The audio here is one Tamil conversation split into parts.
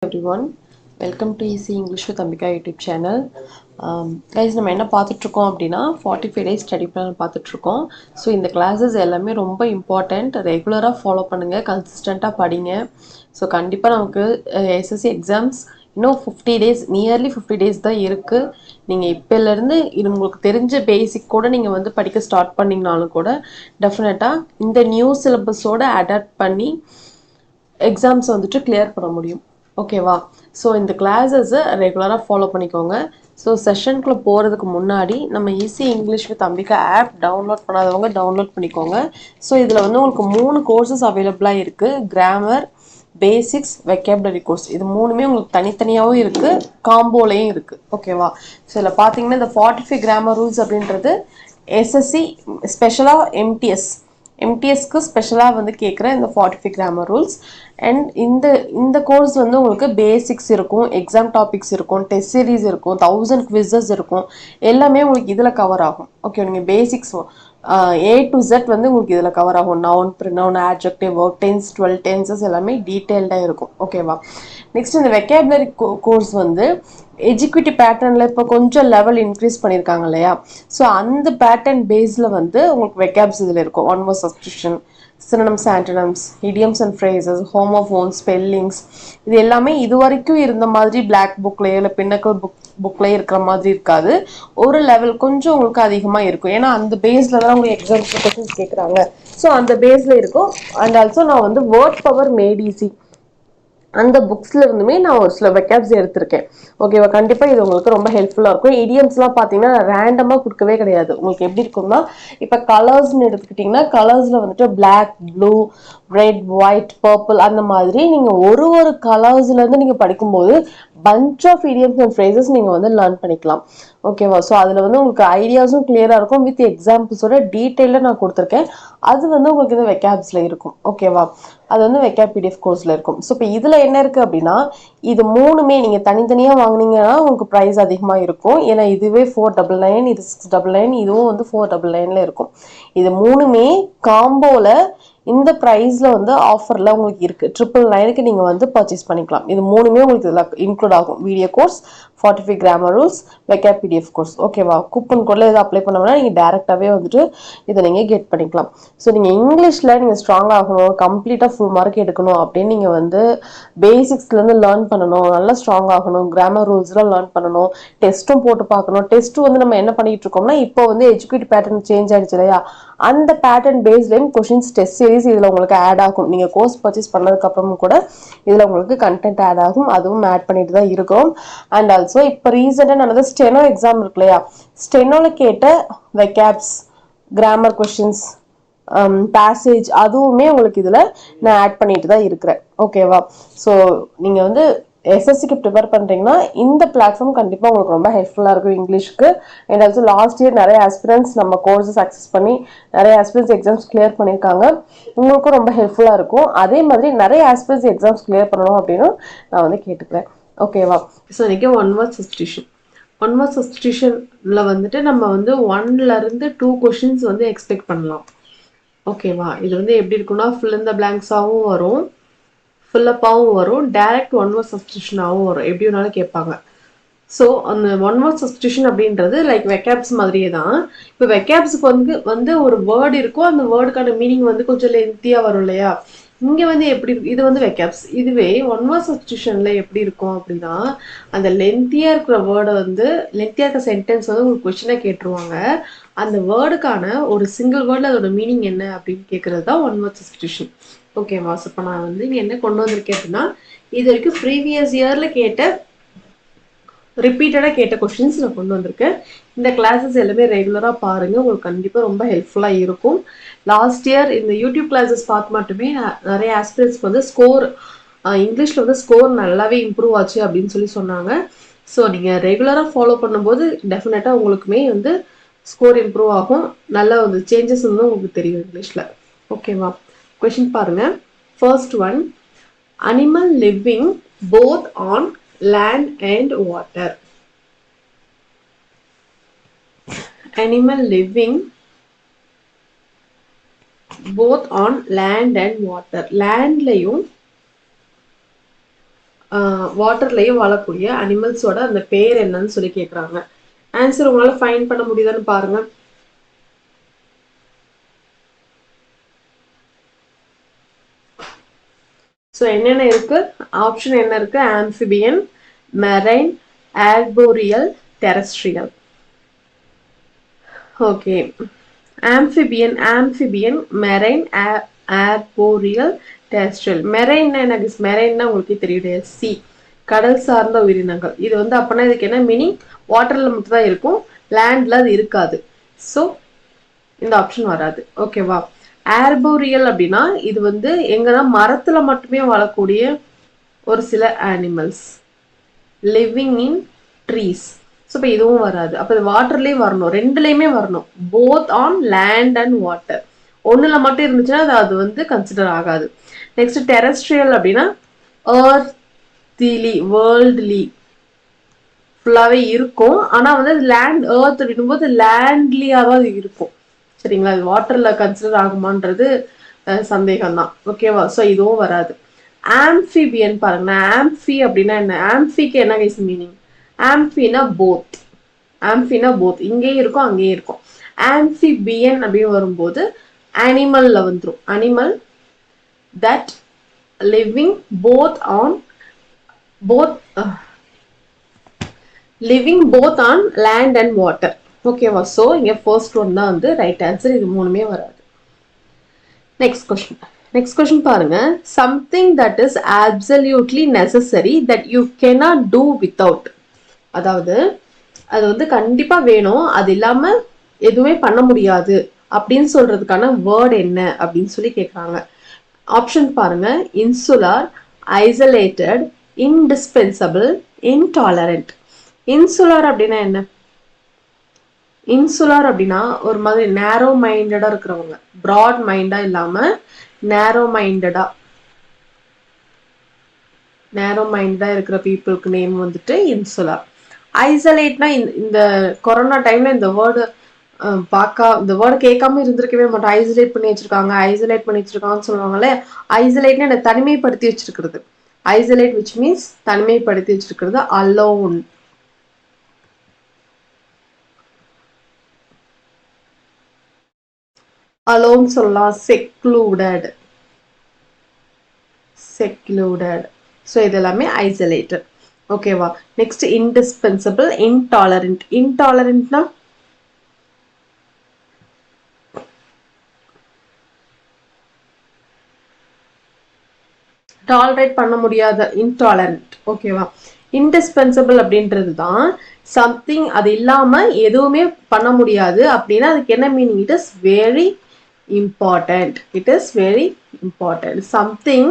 everyone, welcome to Easy English with Ambika YouTube channel. Guys, நம்ம என்ன பார்த்துட்டு இருக்கோம் அப்படின்னா 45 days ஸ்டடி பிளான் பார்த்துட்டு இருக்கோம். ஸோ இந்த கிளாஸஸ் எல்லாமே ரொம்ப இம்பார்ட்டண்ட். ரெகுலராக ஃபாலோ பண்ணுங்க, கன்சிஸ்டண்ட்டாக படிங்க. ஸோ கண்டிப்பாக நமக்கு எஸ்எஸ்சி எக்ஸாம்ஸ் இன்னும் 50 days, நியர்லி 50 days தான் இருக்குது. நீங்கள் இப்போலேருந்து இது உங்களுக்கு தெரிஞ்ச பேசிக் கூட நீங்கள் வந்து படிக்க ஸ்டார்ட் பண்ணிங்கனாலும் கூட டெஃபினட்டாக இந்த நியூ சிலபஸோடு அடாப்ட் பண்ணி எக்ஸாம்ஸ் வந்துட்டு கிளியர் பண்ண முடியும். ஓகேவா? ஸோ இந்த கிளாஸஸை ரெகுலராக ஃபாலோ பண்ணிக்கோங்க. ஸோ செஷனுக்குள்ளே போகிறதுக்கு முன்னாடி நம்ம easy English with Ambika app download பண்ணாதவங்க டவுன்லோட் பண்ணிக்கோங்க. ஸோ இதில் வந்து உங்களுக்கு 3 கோர்சஸ் அவைலபிளாக இருக்குது. Grammar, basics, vocabulary course. இது மூணுமே உங்களுக்கு தனித்தனியாகவும் இருக்குது, காம்போலையும் இருக்குது. ஓகேவா? ஸோ இதில் பார்த்தீங்கன்னா இந்த 45 கிராமர் ரூல்ஸ் அப்படின்றது எஸ்எஸ்சி ஸ்பெஷலாக எம்டிஎஸ்க்கு ஸ்பெஷலாக வந்து கேட்குற இந்த 45 கிராமர் ரூல்ஸ். அண்ட் இந்த கோர்ஸ் வந்து உங்களுக்கு பேசிக்ஸ் இருக்கும், எக்ஸாம் டாபிக்ஸ் இருக்கும், டெஸ்ட் சீரீஸ் இருக்கும், 1000 குவிசஸ் இருக்கும். எல்லாமே உங்களுக்கு இதில் கவர் ஆகும். ஓகே, நீங்கள் பேசிக்ஸ் A to Z வந்து உங்களுக்கு இதில் கவர் ஆகும். Noun, pronoun, adjective, verb, tense, 12 tenses எல்லாமே டீட்டெயில்டாக இருக்கும். ஓகேவா? நெக்ஸ்ட் இந்த வெக்காபுலரி கோர்ஸ் வந்து எஜுகேட்டிவ் பேட்டர்னில் இப்போ கொஞ்சம் லெவல் இன்க்ரீஸ் பண்ணியிருக்காங்க இல்லையா? ஸோ அந்த பேட்டர்ன் பேஸில் வந்து உங்களுக்கு வெக்காப்ஸ் இதில் இருக்கும். One word substitution, synonyms, antonyms, idioms and phrases, homophones, spellings, இது எல்லாமே இது வரைக்கும் இருந்த மாதிரி பிளாக் புக்லேயே இல்லை பின்னக்கல் புக்லேயே இருக்கிற மாதிரி இருக்காது. ஒரு லெவல் கொஞ்சம் உங்களுக்கு அதிகமாக இருக்கும். ஏன்னா அந்த பேஸில் தான் உங்களுக்கு எக்ஸாம் கொஸ்டின்ஸ் கேட்குறாங்க. ஸோ அந்த பேஸில் இருக்கும். அண்ட் ஆல்சோ நான் வந்து வேர்ட் பவர் மேட் ஈஸி அந்த புக்ஸ்ல இருந்துமே நான் ஒரு சில வெக்காப்ஸ் எடுத்திருக்கேன். ஓகேவா? கண்டிப்பாக இது உங்களுக்கு ரொம்ப ஹெல்ப்ஃபுல்லாக இருக்கும். இடியம்ஸ்லாம் பார்த்தீங்கன்னா ரேண்டமாக கொடுக்கவே கிடையாது. உங்களுக்கு எப்படி இருக்கும்னா, இப்போ கலர்ஸ்ன்னு எடுத்துக்கிட்டிங்கன்னா கலர்ஸில் வந்துட்டு black, blue, red, white, purple அந்த மாதிரி நீங்கள் ஒரு கலர்ஸ்லேருந்து நீங்கள் படிக்கும்போது bunch of idioms and phrases நீங்கள் வந்து லேர்ன் பண்ணிக்கலாம். ஓகேவா? ஸோ அதில் வந்து உங்களுக்கு ஐடியாஸும் கிளியராக இருக்கும். வித் எக்ஸாம்பிள்ஸோட டீட்டெயிலாக நான் கொடுத்துருக்கேன். அது வந்து உங்களுக்கு இந்த வெக்காப்ஸில் இருக்கும். ஓகேவா? அது வந்து வெக்காப் பிடிஎஃப் கோர்ஸில் இருக்கும். ஸோ இப்போ இதில் என்ன இருக்குது அப்படின்னா, இது மூணுமே நீங்கள் தனித்தனியாக வாங்கினீங்கன்னா உங்களுக்கு ப்ரைஸ் அதிகமாக இருக்கும். ஏன்னா இதுவே 499, இது 699, இதுவும் வந்து 499 இருக்கும். இது மூணுமே காம்போவில் இந்த ப்ரைஸில் வந்து ஆஃபரில் உங்களுக்கு இருக்குது. 999க்கு நீங்கள் வந்து பர்ச்சேஸ் பண்ணிக்கலாம். இது மூணுமே உங்களுக்கு இதில் இன்க்ளூட் ஆகும். Video course, 45 grammar rules, vocab PDF course. ஓகேவா? கூப்பன் கோடில் இதை அப்ளை பண்ணோம்னா நீங்கள் டேரெக்டாகவே வந்துட்டு இதை நீங்கள் கெட் பண்ணிக்கலாம். ஸோ நீங்கள் இங்கிலீஷில் நீங்கள் ஸ்ட்ராங் ஆகணும், கம்ப்ளீட்டாக ஃபுல் மார்க் எடுக்கணும் அப்படின்னு நீங்கள் வந்து பேசிக்ஸ்லேருந்து லேர்ன் பண்ணணும், நல்லா ஸ்ட்ராங் ஆகணும், கிராமர் ரூல்ஸ்லாம் லேர்ன் பண்ணணும், டெஸ்ட்டும் போட்டு பார்க்கணும். டெஸ்ட்டு வந்து நம்ம என்ன பண்ணிட்டு இருக்கோம்னா, இப்போ வந்து எஜுகேட்டிவ் பேட்டர்ன் சேஞ்ச் ஆகிடுச்சு இல்லையா? அந்த பேட்டர்ன் பேஸ்லேயும் கொஷின்ஸ் டெஸ்ட் சீரிஸ் இதில் உங்களுக்கு ஆட் ஆகும். நீங்கள் கோர்ஸ் பர்ச்சேஸ் பண்ணதுக்கப்புறமும் கூட இதில் உங்களுக்கு கண்டென்ட் ஆட் ஆகும். அதுவும் ஆட் பண்ணிட்டு தான் இருக்கும். அண்ட் ஆல்சோ இப்போ ரீசெண்டாக நடந்த ஸ்டெனோ எக்ஸாம் இருக்கு இல்லையா? ஸ்டெனோவில் கேட்ட வெக்காப்ஸ், கிராமர் கொஷின்ஸ், பேசேஜ் அதுவுமே உங்களுக்கு இதில் நான் ஆட் பண்ணிட்டு தான் இருக்கிறேன். ஓகேவா? ஸோ நீங்கள் வந்து எஸ்எஸ்சிக்கு ப்ரிப்பேர் பண்ணுறீங்கன்னா இந்த பிளாட்ஃபார்ம் கண்டிப்பாக உங்களுக்கு ரொம்ப ஹெல்ப்ஃபுல்லாக இருக்கும் இங்கிலீஷ்க்கு. அண்ட் ஆல்சோ லாஸ்ட் இயர் நிறைய ஆஸ்பிரன்ஸ் நம்ம கோர்ஸஸ் அக்சஸ் பண்ணி நிறைய ஆஸ்பிரன்ஸ் எக்ஸாம்ஸ் கிளியர் பண்ணியிருக்காங்க. உங்களுக்கும் ரொம்ப ஹெல்ப்ஃபுல்லாக இருக்கும். அதே மாதிரி நிறைய ஆஸ்பிரன்ஸ் எக்ஸாம்ஸ் கிளியர் பண்ணணும் அப்படின்னு நான் வந்து கேட்டுக்கிறேன். ஓகேவா? ஸோ இன்றைக்கி ஒன் வேர்ட் சப்ஸ்டியூஷனில் வந்துட்டு நம்ம வந்து 1லேருந்து 2 கொஷின்ஸ் வந்து எக்ஸ்பெக்ட் பண்ணலாம். ஓகேவா? இது வந்து எப்படி இருக்குன்னா, ஃபில் இந்த பிளாங்க்ஸாகவும் வரும், ஃபில்லப்பாகவும் வரும், டைரக்ட் ஒன் வேர்ட் சப்ஸ்டியூஷனாகவும் வரும். எப்படி வேணாலும் கேட்பாங்க. ஸோ அந்த ஒன் வேர்ட் சப்ஸ்டியூஷன் அப்படின்றது லைக் வெக்காப்ஸ் மாதிரியே தான். இப்போ வெக்காப்ஸுக்கு வந்து ஒரு வேர்டு இருக்கும், அந்த வேர்டுக்கான மீனிங் வந்து கொஞ்சம் லென்த்தியாக வரும் இல்லையா? இங்கே வந்து எப்படி இது வந்து வெக்காப்ஸ். இதுவே ஒன் வேர்ட் சப்ஸ்டியூஷனில் எப்படி இருக்கும் அப்படின்னா, அந்த லென்த்தியாக இருக்கிற வேர்டை வந்து லென்த்தியாக இருக்கிற சென்டென்ஸ் வந்து உங்களுக்கு கொஸ்டினாக கேட்டுருவாங்க. அந்த வேர்டுக்கான ஒரு சிங்கிள் வேர்டில் அதோட மீனிங் என்ன அப்படின்னு கேட்குறது தான் ஒன் வேர்ட் சப்ஸ்டியூஷன். ஓகேவா? ஸோ இப்போ நான் வந்து இங்கே என்ன கொண்டு வந்திருக்கேன் அப்படின்னா, இது வரைக்கும் ப்ரீவியஸ் இயரில் கேட்ட ரிப்பீட்டடாக கேட்ட கொஷின்ஸ் நான் கொண்டு வந்திருக்கேன். இந்த கிளாஸஸ் எல்லாமே ரெகுலராக பாருங்கள், உங்களுக்கு கண்டிப்பாக ரொம்ப ஹெல்ப்ஃபுல்லாக இருக்கும். லாஸ்ட் இயர் இந்த யூடியூப் கிளாஸஸ் பார்த்து மட்டுமே நிறைய ஆஸ்பிரன்ட்ஸ்க்கு வந்து ஸ்கோர் இங்கிலீஷில் வந்து ஸ்கோர் நல்லாவே இம்ப்ரூவ் ஆச்சு அப்படின்னு சொல்லி சொன்னாங்க. ஸோ நீங்கள் ரெகுலராக ஃபாலோ பண்ணும்போது டெஃபினட்டாக உங்களுக்குமே வந்து ஸ்கோர் இம்ப்ரூவ் ஆகும். நல்ல ஒரு சேஞ்சஸ் வந்து உங்களுக்கு தெரியும் இங்கிலீஷில். ஓகேவா? கொஷின் பாருங்கள். First one, animal living both on land and water. Animal living both on land and water. Landலையும் வாட்டர்லேயும் வாழக்கூடிய அனிமல்ஸோட அந்த பேர் என்னன்னு சொல்லி கேட்குறாங்க. ஆன்சர் உங்களால் ஃபைண்ட் பண்ண முடியுதான்னு பாருங்க. ஸோ என்னென்ன இருக்கு? ஆப்ஷன் என்ன இருக்கு? Amphibian, marine, arboreal, terrestrial. Okay, amphibian, marine, arboreal, terrestrial. மெரைன்னா என்ன? மெரைன்னா உங்களுக்கே தெரியும், சி, கடல் சார்ந்த உயிரினங்கள். இது வந்து அப்படின்னா இதுக்கு என்ன மீனிங்? வாட்டர்ல மட்டும் தான் இருக்கும், லேண்ட்ல அது இருக்காது. ஸோ இந்த ஆப்ஷன் வராது. ஓகேவா? ஆர்போரியல் அப்படின்னா இது வந்து எங்கன்னா மரத்துல மட்டுமே வாழக்கூடிய ஒரு சில animals, living in trees. So இப்போ இதுவும் வராது. அப்போ இது வாட்டர்லேயும் வரணும், ரெண்டுலேயுமே வரணும், both on land and water. ஒன்றுல மட்டும் இருந்துச்சுன்னா அது வந்து கன்சிடர் ஆகாது. நெக்ஸ்ட் டெரஸ்ட்ரியல் அப்படின்னா எர்த்லி, வேர்ல்ட்லி ஃபுல்லாகவே இருக்கும். ஆனால் வந்து லேண்ட், எர்த் அப்படின்னும்போது லேண்ட்லியாக தான் அது இருக்கும். சரிங்களா? அது வாட்டரில் கன்சிடர் ஆகுமான்றது சந்தேகம் தான். ஓகேவா? ஸோ இதுவும் வராது. ஆம்ஃபிபியன் பாருங்க. ஆம்ஃபி அப்படின்னா என்ன? ஆம்ஃபிக்கு என்ன கைஸ் மீனிங்? ஆம்ஃபினா போத். ஆம்ஃபினா போத், இங்கேயும் இருக்கும் அங்கேயும் இருக்கும். ஆம்ஃபிபியன் அப்படின்னு வரும்போது அனிமல்ல வந்துடும். Animal that living both on land and water. ஓகேவா? ஸோ இங்கே ஃபர்ஸ்ட் ஒன் தான் வந்து ரைட் ஆன்சர். இது மூணுமே வராது. நெக்ஸ்ட் கொஸ்டின் பாருங்க. Something that is absolutely necessary that you cannot do without. அதாவது அது வந்து கண்டிப்பா வேணும், அது இல்லாம எதுவுமே பண்ண முடியாது அப்படின்னு சொல்றதுக்கான வேர்ட் என்ன அப்படின்னு சொல்லி கேட்குறாங்க. ஆப்ஷன் பாருங்க. Insular, isolated, indispensable, intolerant. Insular அப்படின்னா என்ன? இன்சுலார் அப்படின்னா ஒரு மாதிரி நேரோ மைண்டடா இருக்கிறவங்க, ப்ராட் மைண்டா இல்லாம நேரோ மைண்டடா இருக்கிற பீப்புளுக்கு நேம் வந்துட்டு இன்சுலார். ஐசோலேட்னா இந்த கொரோனா டைம்ல இந்த வேர்டு இந்த வேர்டு கேட்காம இருந்திருக்கவே மாட்டோம். ஐசோலேட் பண்ணி வச்சிருக்காங்கன்னு சொல்லுவாங்கல்ல. ஐசோலேட்னா என்ன? தனிமைப்படுத்தி வச்சிருக்கிறது. ஐசோலேட் விச் மீன்ஸ் தனிமைப்படுத்தி வச்சிருக்கிறது. அலோன், அலோன் சொல்லலாம். செக்லூடட். ஸோ இது எல்லாமே ஐசோலேட்டட். ஓகேவா? Next indispensable, intolerant. இன்டாலரண்ட்னா டாலரேட் பண்ண முடியாத, இன்டாலரண்ட். ஓகேவா? இன்டிஸ்பென்சபிள் அப்படின்றது தான் சம்திங் அது இல்லாம எதுவுமே பண்ண முடியாது அப்படின்னா அதுக்கு என்ன meaning? It is very important. It is very important. Something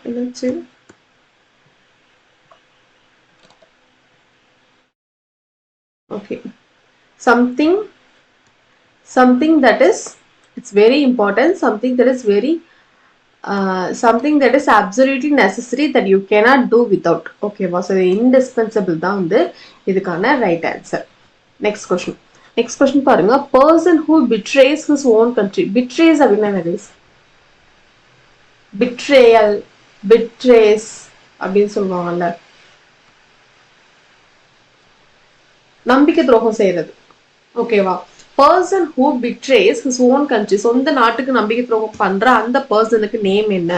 என்னாச்சு? Okay, something that is, it's very important, something that is very something that is absolutely necessary that you cannot do without. Okay, so indispensable தான் வந்து இதுக்கான ரைட் ஆன்சர். நெக்ஸ்ட் கொஸ்டின் பாருங்க. person who betrays his own country. betrays அப்படின்னா என்ன? betrayal, betrays அப்படின்னு சொல்லுவாங்கல்ல, நம்பிக்கை துரோகம் செய்யறது. ஓகேவா? person who betrays his own country, சொந்த நாட்டுக்கு நம்பிக்கை துரோகம் பண்ற அந்த பர்சனுக்கு நேம் என்ன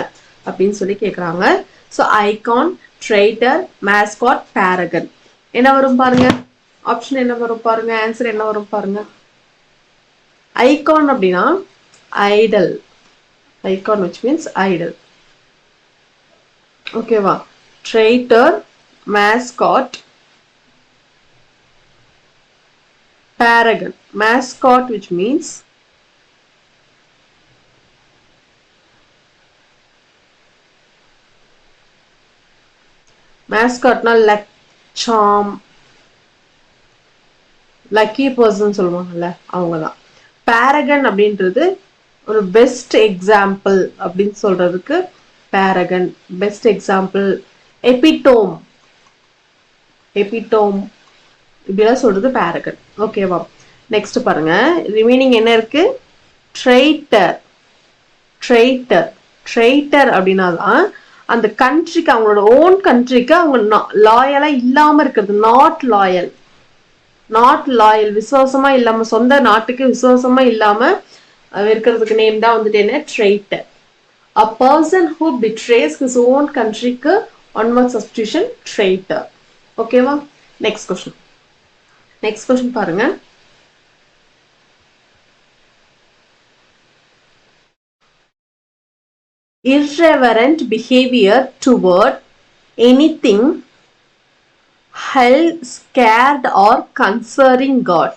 அப்படின்னு சொல்லி கேக்குறாங்க. So icon, traitor, mascot, paragon. என்ன வரும் பாருங்க? ஆப்ஷன் என்ன வரும் பாருங்க? ஆன்சர் என்ன வரும் பாருங்க? ஐகான் அப்படின்னா Idol. Icon which means idol. ஓகேவா? Traitor, mascot, paragon. Mascot which means mascotனா luck, charm, lucky person சொல்லுவாங்கல்ல, அவங்கதான். paragon அப்படின்றது ஒரு பெஸ்ட் எக்ஸாம்பிள் அப்படின்னு சொல்றதுக்கு paragon, பெஸ்ட் எக்ஸாம்பிள். எபிட்டோம் இப்படிலாம் சொல்றது paragon. ஓகேவா? நெக்ஸ்ட் பாருங்க. ரிமைனிங் என்ன இருக்கு? ட்ரைட்டர் அப்படின்னா தான் அந்த கண்ட்ரிக்கு, அவங்களோட ஓன் கண்ட்ரிக்கு அவங்க லாயலா இல்லாம இருக்கிறது, நாட் லாயல். விசுவாசமா இல்லாம, சொந்த நாட்டுக்கு விசுவாசமா இல்லாம இருக்கிறதுக்கு நேம் தான் வந்துட்டு என்ன, traitor. A person who betrays his own countryக்கு on word substitution traitor. ஓகேவா? நெக்ஸ்ட் கொஸ்டின் பாருங்க. Irreverent behavior toward anything held scared or concerning God.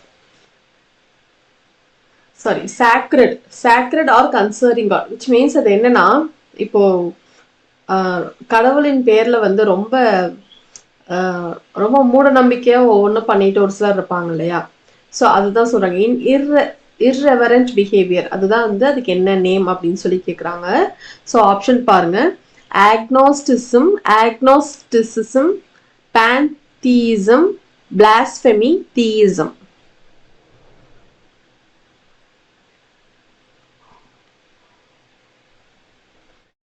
Sorry, sacred or concerning God, which means அது என்னன்னா, இப்போ கடவுளின் பேர்ல வந்து ரொம்ப ரொம்ப மூட நம்பிக்கையா ஒவ்வொன்றும் பண்ணிட்டு ஒரு சிலர் இருப்பாங்க இல்லையா? ஸோ அதுதான் சொல்றாங்க. இர்ரெவரண்ட் பிஹேவியர், அதுதான் வந்து அதுக்கு என்ன நேம் அப்படின்னு சொல்லி கேட்குறாங்க. ஸோ ஆப்ஷன் பாருங்க. ஆக்னோஸ்டிசிசம், pantheism, blasphemy, theism.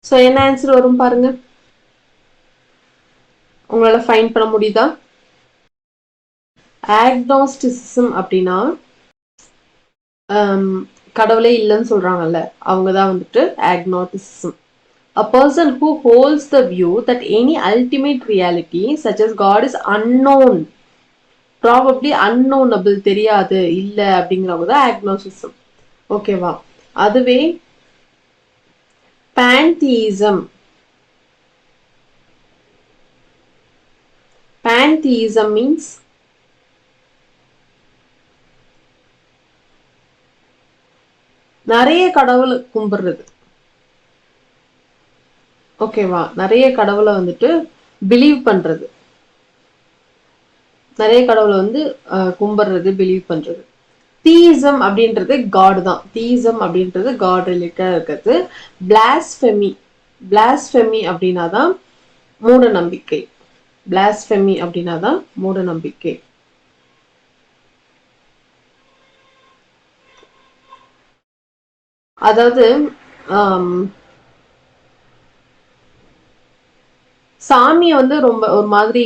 ஸோ என்ன ஆன்சர் வரும் பாருங்க. உங்களால ஃபைண்ட் பண்ண முடியுதா? ஆக்னோஸ்டிசிசம் அப்படின்னா கடவுளே இல்லைன்னு சொல்றாங்கல்ல, அவங்கதான் வந்துட்டு ஆக்னோஸ்டிசிசம். A person who holds the view that any ultimate reality such as God is unknown, probably unknownable, தெரியாது, இல்ல அப்படிங்கிறவங்க தான் ஆக்னோஸ்டிசிசம். ஓகேவா? அதுவே pantheism means நிறைய கடவுளை கும்பிடுறது. ஓகேவா? நிறைய கடவுளை வந்துட்டு பிலீவ் பண்றது, நிறைய கடவுளை வந்து கும்பிடுறது, பிலீவ் பண்றது. தீயிசம் அப்படின்றது காட் தான். தீயிசம் அப்படின்றது காட் ரிலேட்டடா இருக்கிறது. பிளாஸ்பெமி அப்படின்னா தான் மூட நம்பிக்கை. பிளாஸ்பெமி அப்படின்னா தான் மூட நம்பிக்கை. அதாவது சாமியை வந்து ரொம்ப ஒரு மாதிரி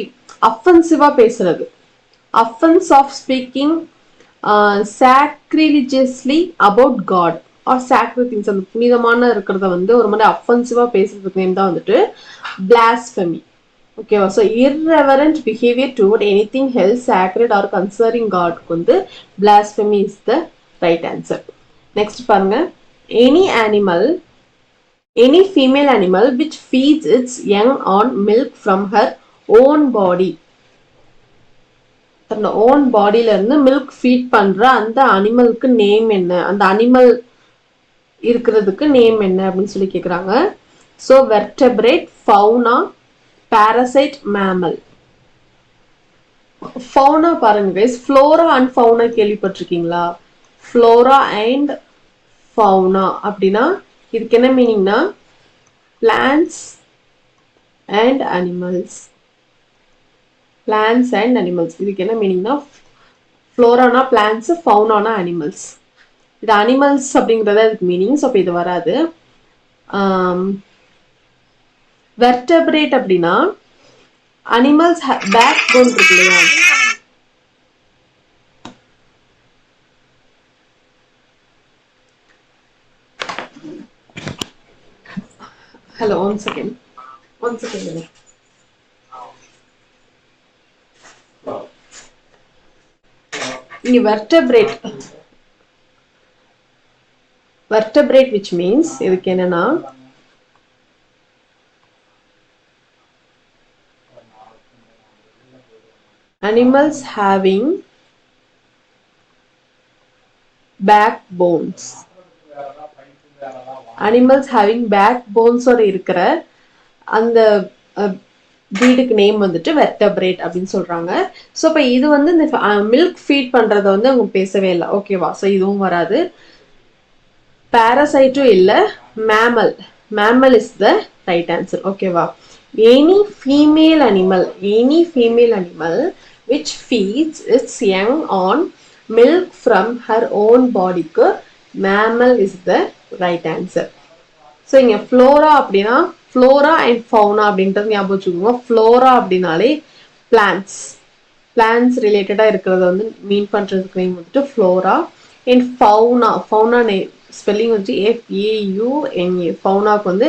அஃபென்சிவா பேசுறது, offence of speaking sacrilegiously about God or sacred things, அந்த புனிதமான இருக்கிறத வந்து ஒரு மாதிரி அஃபென்சிவா பேசுறதுக்கு நேம் தான் வந்துட்டு blasphemy. ஓகேவா? So irreverent behavior toward anything else sacred or concerning God வந்து blasphemy is the right answer. Next பாருங்க. any female animal which feeds its young on milk from her own body, தன்னோட ஓன் பாடியில இருந்து மில்க் ஃபீட் பண்ற அந்த அனிமலுக்கு நேம் என்ன, அந்த அனிமல் இருக்கிறதுக்கு நேம் என்ன அப்படின்னு சொல்லி கேக்குறாங்க. So vertebrate, fauna, parasite, mammal. Fauna பாருங்க கைஸ், ஃப்ளோரா அண்ட் ஃபவுனா கேள்விப்பட்டிருக்கீங்களா? ஃப்ளோரா அண்ட் ஃபவுனா அப்படின்னா இதுக்கு என்ன மீனிங்னா plants and animals. Plants and animals இதுக்கு என்ன மீனிங்னா ஃப்ளோரானா பிளான்ட்ஸ், ஃபவுனானா அனிமல்ஸ். இது அனிமல்ஸ் அப்படிங்கிறத இதுக்கு மீனிங். ஸோ அப்போ இது வராது. வெர்டெபிரேட் அப்படின்னா அனிமல்ஸ் பேக் போன் இருக்கு இல்லையா? Hello, one second. இங்க vertebrate which means இதுக்கு என்னன்னா animals having backbones. Animals having back போன்ஸோட இருக்கிற அந்த ப்ரீடுக்கு நேம் வந்துட்டு வெர்டெபிரேட் அப்படின்னு சொல்றாங்க. ஸோ இப்போ இது வந்து இந்த மில்க் ஃபீட் பண்றத வந்து அவங்க பேசவே இல்லை. ஓகேவா? ஸோ இதுவும் வராது. பாரசைட்டும் இல்லை. Mammal is the right answer. ஓகேவா? Any female animal which feeds its young on milk from her own bodyக்கு mammal is the right answer. So இங்க ஃப்ளோரா அப்படின்னா ஃப்ளோரா அண்ட் ஃபவுனா அப்படின்றது ஞாபகம் வச்சுக்கோங்க. ஃப்ளோரா அப்படின்னாலே பிளான்ஸ் ரிலேட்டடாக இருக்கிறத வந்து மீன் பண்ணுறதுக்கு நேம் வந்துட்டு ஃப்ளோரா. அண்ட் ஃபவுனா ஸ்பெல்லிங் வந்துட்டு FAUNA. ஃபவுனாக்கு வந்து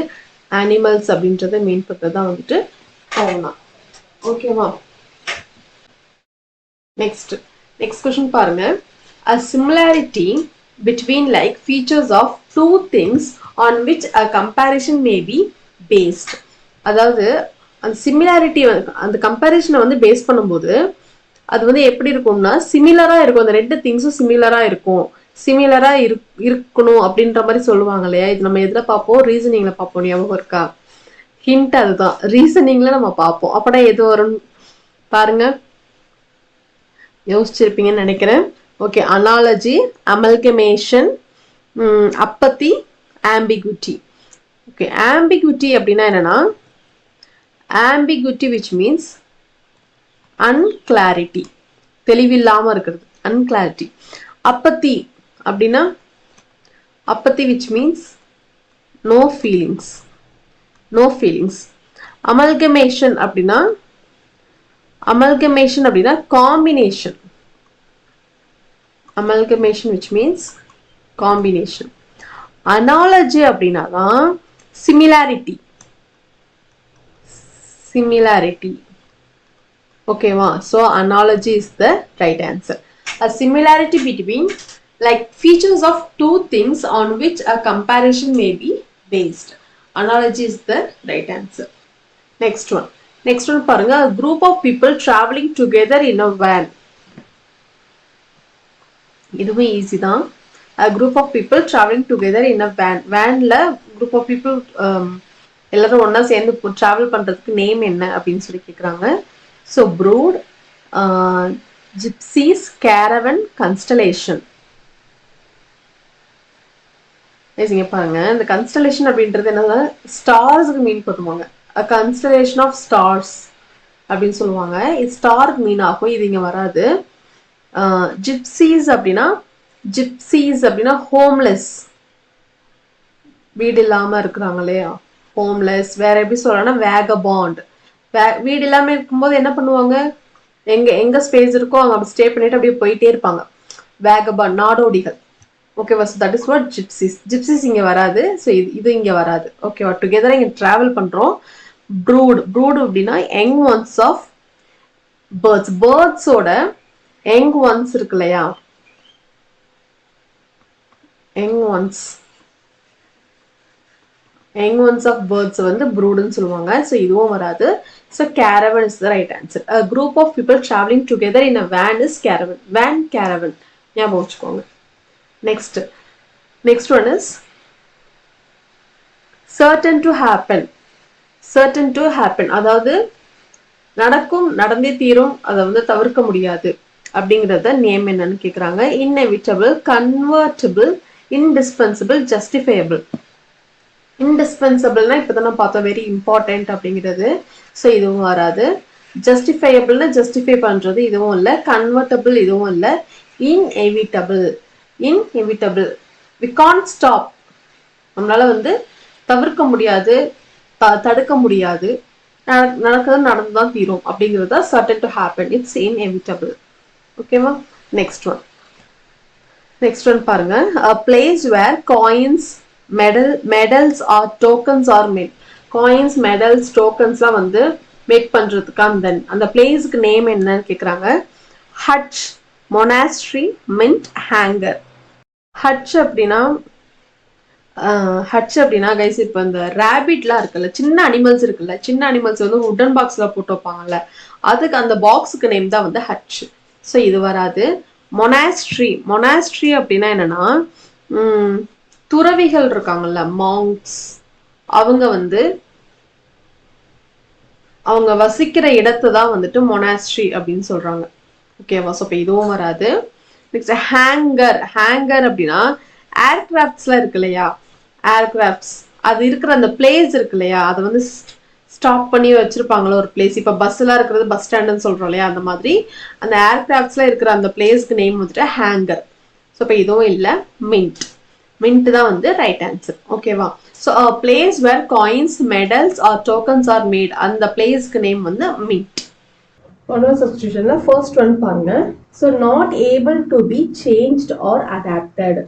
அனிமல்ஸ் அப்படின்றத மீன் பண்ணுறது தான் வந்துட்டு ஃபவுனா. ஓகேவா? நெக்ஸ்ட் கொஸ்டின் பாருங்க. A similarity between like features of two things on which a comparison may be based. அதாவது அந்த சிமிலாரிட்டி அந்த கம்பேரிஷனை வந்து பேஸ் பண்ணும்போது அது வந்து எப்படி இருக்கும்னா சிமிலரா இருக்கும். அந்த ரெண்டு திங்ஸும் சிமிலரா இருக்கணும் அப்படின்ற மாதிரி சொல்லுவாங்க இல்லையா? இது நம்ம எதுல பார்ப்போம்? ரீசனிங்ல பார்ப்போம். ஞாபகம் இருக்கா? ஹிண்ட் அதுதான். ரீசனிங்ல நம்ம பார்ப்போம். அப்படா எது வரும் பாருங்க. யோசிச்சிருப்பீங்கன்னு நினைக்கிறேன். Okay, analogy, amalgamation, apathy, ambiguity. Okay, ambiguity அப்படின்னா என்னன்னா ஆம்பிகுட்டி விச் மீன்ஸ் அன்கிளாரிட்டி, தெளிவில்லாம இருக்கிறது, அன்கிளாரிட்டி. அப்பத்தி அப்படின்னா apathy which means no feelings. Amalgamation அப்படின்னா combination. Amalgamation which means combination. Analogy அப்படின்னா தான் சிமிலாரிட்டி. ஓகேவா? So analogy is the right answer. A similarity between like features of two things on which a comparison may be based. Analogy is the right answer. Next one பாருங்க. A group of people traveling together in a van. இதுவே ஈஸி தான். A group of people traveling together in a van. வேன்ல group of people எல்லாரும் ஒன்னா சேர்ந்து டிராவல் பண்றதுக்கு நேம் என்ன அப்படின்னு சொல்லி கேக்குறாங்க. So brood, gypsies, caravan, constellation. இங்க பாருங்க, இந்த கன்ஸ்டலேஷன் அப்படின்றது என்னன்னா ஸ்டார்ஸ்க்கு மீன் பண்ணுவாங்க. A constellation of stars அப்படின்னு சொல்லுவாங்க. இது ஸ்டாருக்கு மீன் ஆகும். இது இங்க வராது. ஜிப்சிஸ் அப்படின்னா ஹோம்லெஸ், வீடு இல்லாம இருக்கிறாங்க இல்லையா? ஹோம்லெஸ். வேற எப்படி சொல்லலாம்னா வேகபாண்ட். வீடு இல்லாம இருக்கும்போது என்ன பண்ணுவாங்க? எங்க ஸ்பேஸ் இருக்கோ அங்க அப்படி ஸ்டே பண்ணிட்டு அப்படியே போயிட்டே இருப்பாங்க. வேகபாண்ட், நாடோடிகள். ஓகேவா? So that is what Gypsies இங்க வராது. ஸோ இது இங்க வராது. ஓகேவா? டுகெதரா இங்க டிராவல் பண்றோம். ப்ரூட் அப்படின்னா யங் ஒன்ஸ் ஆஃப் பேர்ட்ஸோட யங் ஒன்ஸ் இருக்கு இல்லையா? யங் ஒன்ஸ் ஆஃப் பேர்ட்ஸ் வந்து ப்ரூடுன்னு சொல்லுவாங்க. ஸோ இதுவும் வராது. So caravan is the right answer. A group of people traveling together in a van is caravan. Caravan ஞாபகம் வச்சுக்கோங்க. Next one is certain to happen. அதாவது நடந்தே தீரும், அதை வந்து தவிர்க்க முடியாது அப்படிங்கறத நேம் என்னன்னு கேக்குறாங்க. inevitable, convertible, indispensable, justifiable. indispensableனா இப்பதான் நான் பார்த்தோம், வெரி இம்பார்ட்டன்ட் அப்படிங்கிறது. ஸோ இதுவும் வராது. ஜஸ்டிஃபையபிள்னா ஜஸ்டிஃபை பண்றது, இதுவும் இல்லை. கன்வெர்டபிள், இதுவும் இல்லை. inevitable we can't stop, நம்மளால வந்து தவிர்க்க முடியாது, தடுக்க முடியாது, நடந்துதான் தீரும் அப்படிங்கிறது தான் certain to happen. It's inevitable. ஓகேவா? நெக்ஸ்ட் ஒன் பாருங்க. A place where coins, medals or tokens are made. coins, medals, tokensலாம் வந்து மேக் பண்றதுக்கு அந்த பிளேஸ்க்கு நேம் என்னன்னு கேக்குறாங்க. Hutch, monastery, mint, hangar. Hutch அப்படின்னா கைஸ் இப்போ இந்த ரேபிட்லாம் இருக்குல்ல, சின்ன அனிமல்ஸ் வந்து உடன் பாக்ஸ்ல போட்டு வைப்பாங்கல்ல, அதுக்கு அந்த பாக்ஸுக்கு நேம் தான் வந்து ஹட்ச். ஸோ இது வராது. மொனாஸ்ட்ரி அப்படின்னா என்னன்னா துறவிகள் இருக்காங்கல்ல, மாங்க்ஸ், அவங்க வசிக்கிற இடத்தை தான் வந்துட்டு மொனாஸ்ட்ரி அப்படின்னு சொல்றாங்க. ஓகேவா? ஸோ இப்போ இதுவும் வராது. நெக்ஸ்ட் ஹேங்கர் அப்படின்னா ஏர்கிராஃப்ட்ஸ்லாம் இருக்கு இல்லையா? ஏர்கிராஃப்ட்ஸ் அது இருக்கிற அந்த பிளேஸ் இருக்கு இல்லையா, அதை வந்து ஸ்டாப் பண்ணி வச்சிருப்பாங்களோ ஒரு பிளேஸ். இப்போ பஸ் எல்லாம் இருக்கிறது பஸ் ஸ்டாண்டுன்னு சொல்றோம் இல்லையா, அந்த மாதிரி அந்த ஏர்கிராஃப்ட்ஸ்ல இருக்கிற அந்த பிளேஸ்க்கு நேம் வந்துட்டு ஹேங்கர். ஸோ இப்போ இதுவும் இல்லை. mint தான் வந்து ரைட் ஆன்சர். ஓகேவா? So place where coins medals or tokens or made, அந்த பிளேஸ்க்கு நேம் வந்து மின்ட். ஒன் வேர்ட் சப்ஸ்டிடியூஷன்ல ஃபர்ஸ்ட் ஒன் பாருங்க. So not able to be changed or adapted.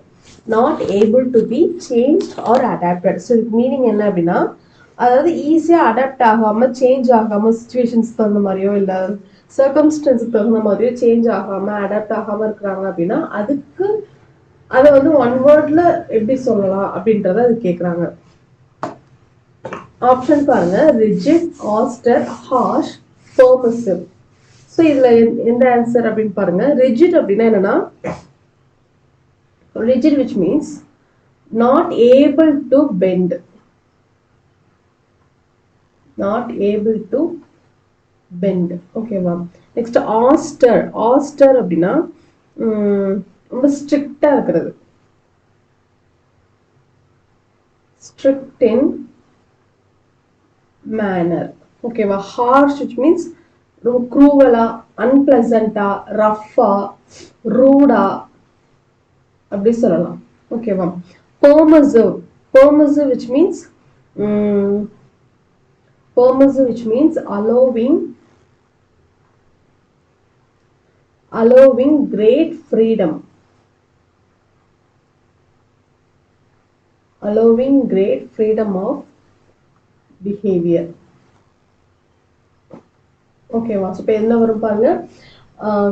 Not able to be changed or adapted. So இதுக்கு மீனிங் என்ன அப்படின்னா, அதாவது ஈஸியாக அடாப்ட் ஆகாமல் சேஞ்ச் ஆகாமல் சுச்சுவேஷன்ஸ் தகுந்த மாதிரியோ இல்லை சர்க்கம்ஸ்டன்ஸுக்கு தகுந்த மாதிரியோ சேஞ்ச் ஆகாமல் அடாப்ட் ஆகாமல் இருக்கிறாங்க அப்படின்னா அதுக்கு அதை வந்து ஒன் வேர்ட்ல எப்படி சொல்லலாம் அப்படின்றத அது கேட்குறாங்க. ஆப்ஷன் பாருங்க, rigid, austere, harsh, permissive. So இதுல எந்த ஆன்சர் அப்படின்னு பாருங்க. ரிஜிட் அப்படின்னா என்னன்னா, rigid which means not able to bend, not able to bend. ஓகேவா? Next austere. ஆஸ்டர் அப்படின்னா ரொம்ப ஸ்ட்ரிக்டா இருக்கிறது, strict in manner. ஓகேவா? harsh which means ரொம்ப க்ரூவலா, அன்பிளசண்டா, ரஃபா, ரூடா அப்படி சொல்லலாம். ஓகேவா? permissive. permissive which means permissive which means allowing great freedom, allowing great freedom of behavior. ஓகேவா? ஸோ இப்போ என்ன வரும் பாருங்க.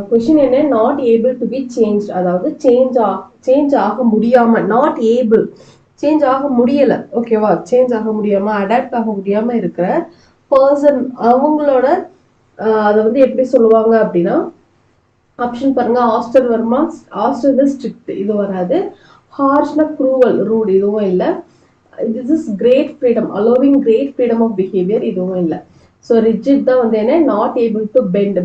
கொஸ்டின் என்ன, not able to be change, அதாவது சேஞ்ச் ஆக முடியாம, நாட் ஏபிள் சேஞ்ச் ஆக முடியல. ஓகேவா? சேஞ்ச் ஆக முடியாம அடாப்ட் ஆக முடியாம இருக்கிற பர்சன், அவங்களோட அதை வந்து எப்படி சொல்லுவாங்க அப்படின்னா, ஆப்ஷன் பாருங்க. ஆஸ்டர் வருமா? ஆஸ்டர் ஸ்ட்ரிக்ட், இது வராது. ஹார்ஷ்னா க்ரூவல், ரூட், இதுவும் இல்லை. This is great freedom, allowing great freedom of behaviour, இதுவும் இல்லை. ஸோ ரிஜிட் தான் வந்து என்ன, not able to bend,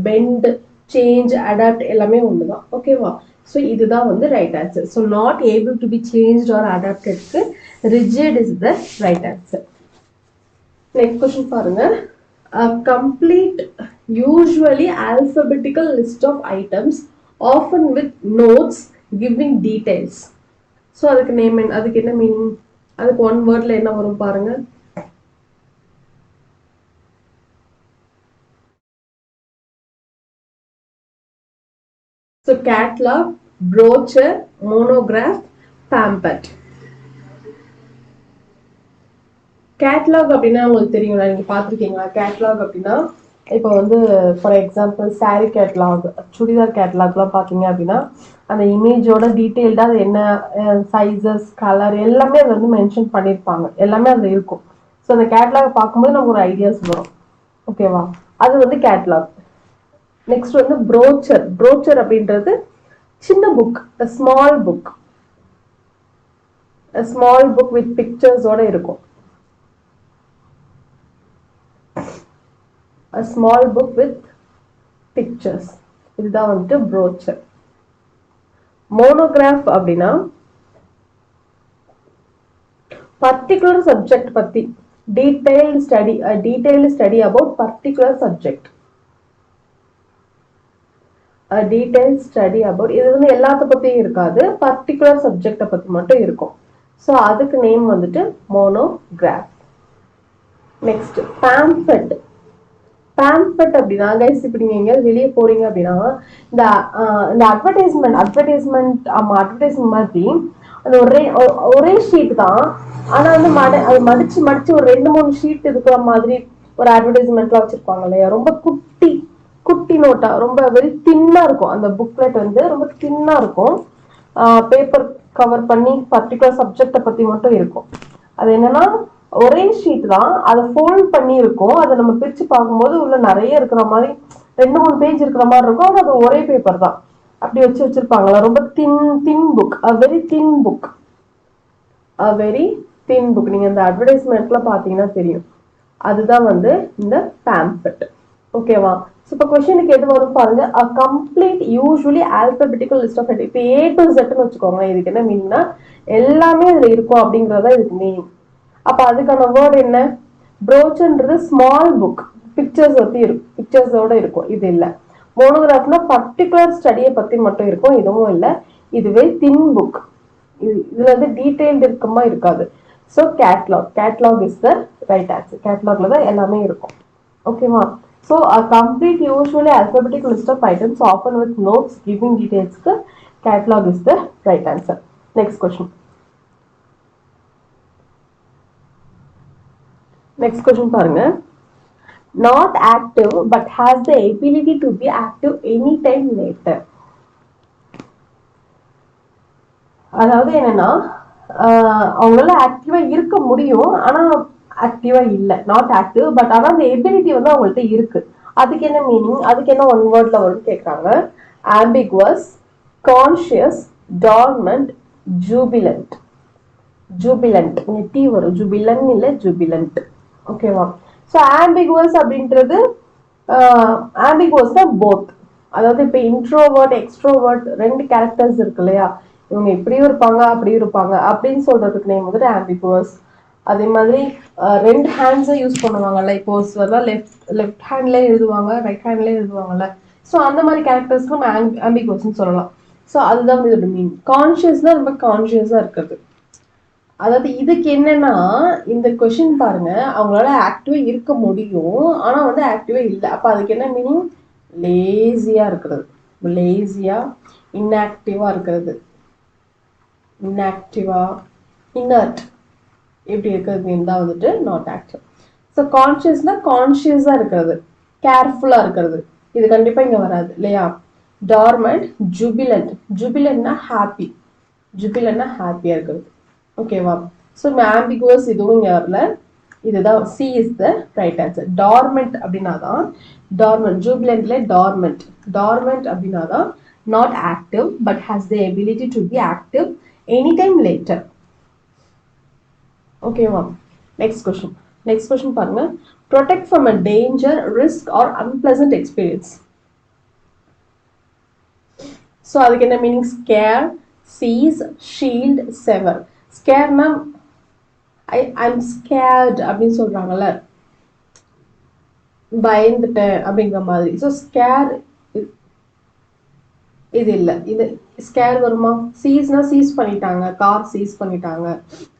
change, adapt எல்லாமே ஒன்று தான். ஓகேவா? ஸோ இதுதான் வந்து right answer. So not able to be change or அடாப்டட்க்கு rigid is the right answer. Next question பாருங்க. complete usually alphabetical list of items often with notes giving details. So அதுக்கு நேம் என்ன, அதுக்கு என்ன மீனிங், அதுக்கு ஒன் வேர்ட்ல என்ன வரும் பாருங்க. So catalog, brochure, monograph, pamphlet. Catalogue அப்படின்னா உங்களுக்கு தெரியுங்களா, நீங்க பார்த்துருக்கீங்களா? கேட்லாக் அப்படின்னா இப்போ வந்து for example sari catalogue, churidar கேட்லாக்லாம் பார்த்தீங்க அப்படின்னா அந்த இமேஜோட டீட்டெயில்டாக அது என்ன சைஸஸ், கலர் எல்லாமே அதில் வந்து மென்ஷன் பண்ணியிருப்பாங்க, எல்லாமே அதில் இருக்கும். ஸோ அந்த கேட்லாக் பார்க்கும்போது நமக்கு ஒரு ஐடியாஸ் வரும். ஓகேவா? அது வந்து கேட்லாக். நெக்ஸ்ட் வந்து ப்ரோச்சர். ப்ரோச்சர் அப்படின்றது சின்ன book, small book, small book with பிக்சர்ஸோட இருக்கும். A small book with pictures, இதுதான் வந்துட்டு ப்ரோச்சர். மோனோகிராஃப் அப்படின்னா பர்டிகுலர் சப்ஜெக்ட் பத்தி detailed study about particular subject. Detail study about, இது வந்து எல்லாத்த பத்தியும் இருக்காது, பர்டிகுலர் சப்ஜெக்டை பத்தி மட்டும் இருக்கும். ஸோ அதுக்கு நேம் வந்துட்டு மோனோகிராஃப். நெக்ஸ்ட் பேம்ஃபெட். பேம்ஃபெட் அப்படின்னா கைஸ், இப்ப நீங்க எங்கேயாவது வெளியே போறீங்க அப்படின்னா இந்த அட்வர்டைஸ்மெண்ட் மாதிரி அந்த ஒரே ஷீட் தான், ஆனா வந்து அது மடிச்சு ஒரு 2-3 ஷீட் இருக்கிற மாதிரி ஒரு அட்வர்டைஸ்மெண்ட்லாம் வச்சிருப்பாங்க இல்லையா? ரொம்ப குட்டி நோட்டா, ரொம்ப வெரி தின்னா இருக்கும். அந்த புக்லெட் வந்து ரொம்ப தின்னா இருக்கும். பேப்பர் கவர் பண்ணி பர்டிகுலர் சப்ஜெக்டை பத்தி மட்டும் இருக்கும். அது என்னன்னா ஒரே ஷீட் தான், அதை ஃபோல்ட் பண்ணி இருக்கும். அதை நம்ம பிரிச்சு பார்க்கும்போது உள்ள நிறைய இருக்கிற மாதிரி 2-3 பேஜ் இருக்கிற மாதிரி இருக்கும். ஆனால் அது ஒரே பேப்பர் தான், அப்படி வச்சிருப்பாங்களா. ரொம்ப thin book, a very thin book, a very thin book. நீங்க இந்த அட்வர்டைஸ்மெண்ட்ல பாத்தீங்கன்னா தெரியும். அதுதான் வந்து இந்த பேம்ஃபெட். ஓகேவா? ஸோ இப்போ கொஸ்டினுக்கு எது வரும் பாருங்க. A complete usually alphabetical list of இப்போ A to Zன்னு வச்சுக்கோங்க. இதுக்கு என்ன மீனிங்னா எல்லாமே இதுல இருக்கும் அப்படிங்கறதா இதுக்கு மீனிங். அப்ப அதுக்கான வேர்ட் என்ன? ப்ரோச்சர்ன்றது ஸ்மால் புக், பிக்சர்ஸோட இருக்கும். இது இல்ல. மோனோகிராஃப்னா பர்டிகுலர் ஸ்டடியை பத்தி மட்டும் இருக்கும், இதுவும் இல்ல. இதுவே தின் புக், இதுல வந்து டீடைல்டு இருக்குமா இருக்காது. So catalogue is the right answer. கேட்லாக்ல தான் எல்லாமே இருக்கும். ஓகேவா? ஸோ a complete usually alphabetic list of items often with notes giving details க்கு catalog is the right answer. Next question. Next question பாருங்க. Not active but has the ability to be active anytime later. அதாவது என்னன்னா அவங்களால ஆக்டிவா இருக்க முடியும், ஆனா ஆக்டிவா இல்ல, நாட் ஆக்டிவ் பட் ஆனா அந்த எபிலிட்டி வந்து அவங்கள்ட்ட இருக்கு. அதுக்கு என்ன மீனிங், அதுக்கு என்ன ஒன் வேர்ட்ல வரும்னு கேட்கறாங்க. Ambiguous, conscious, dormant, jubilant. Jubilant T வரும், ஜூபிலன் இல்ல ஜூபிலண்ட். ஓகேவா? ஸோ ஆம்பிகுவஸ் அப்படின்றது ஆம்பிகுவஸ் தான் போத். அதாவது இப்ப இன்ட்ரோவர்ட் எக்ஸ்ட்ரோவர்ட் ரெண்டு கேரக்டர்ஸ் இருக்கு இல்லையா, இவங்க இப்படியும் இருப்பாங்க அப்படியும் இருப்பாங்க அப்படின்னு சொல்றதுக்கு நேம் வந்துட்டு ஆம்பிகுவஸ். அதே மாதிரி ரெண்டு ஹேண்ட்ஸை யூஸ் பண்ணுவாங்கல்ல, இப்போ லெஃப்ட் ஹேண்ட்ல எழுதுவாங்க, ரைட் ஹேண்ட்ல எழுதுவாங்கல்ல, ஸோ அந்த மாதிரி கேரக்டர்ஸ்க்கு நம்ம ஆம்பிகுவஸ்ன்னு சொல்லலாம். ஸோ அதுதான் வந்து இதோட மீன். கான்ஷியஸ்னா ரொம்ப கான்ஷியஸா இருக்கிறது. அதாவது இதுக்கு என்னன்னா, இந்த கொஸ்டின் பாருங்க, அவங்களால ஆக்டிவா இருக்க முடியும் ஆனா வந்து ஆக்டிவா இல்லை. அப்ப அதுக்கு என்ன மீனிங்? லேசியா இருக்கிறது, லேசியா, இன்ஆக்டிவா இருக்கிறது, இன்ஆக்டிவா, இன்னர்ட் இப்படி இருக்கிறது தான் வந்துட்டு நாட் ஆக்டிவ். ஸோ கான்ஷியஸ்னா கான்ஷியஸா இருக்கிறது, கேர்ஃபுல்லா இருக்கிறது, இது கண்டிப்பா இங்க வராது இல்லையா. Dormant, jubilant. ஜூபிலண்ட்னா ஹாப்பி, ஜூபிலண்ட்னா ஹாப்பியா இருக்கிறது. ஓகேவா? ஸோ ஆம்பிகுவஸ் இதுவும் இங்க வரல, இதுதான் C is the right answer. Dormant அப்படின்னா தான், டார்மெண்ட் ஜூபிலண்ட்ல டார்மெண்ட், டார்மெண்ட் அப்படின்னா தான் not active but has the ability to be active any time later. ஓகேவா? Next question. நெக்ஸ்ட் கொஸ்டின் பாருங்க. Protect from a danger, risk or unpleasant experience. So அதுக்கு என்ன மீனிங்? ஸ்கேர், சீஸ், ஷீல்ட், செவர். ஸ்கேர்னா ஐம் ஸ்கேர்ட் அப்படின்னு சொல்றாங்கல்ல, பயந்துட்டேன் அப்படிங்கிற மாதிரி. ஸோ ஸ்கேர் இது இல்லை, இது ஸ்கேர் வருமா? சீஸ்னா சீஸ் பண்ணிட்டாங்க, கார் சீஸ் பண்ணிட்டாங்க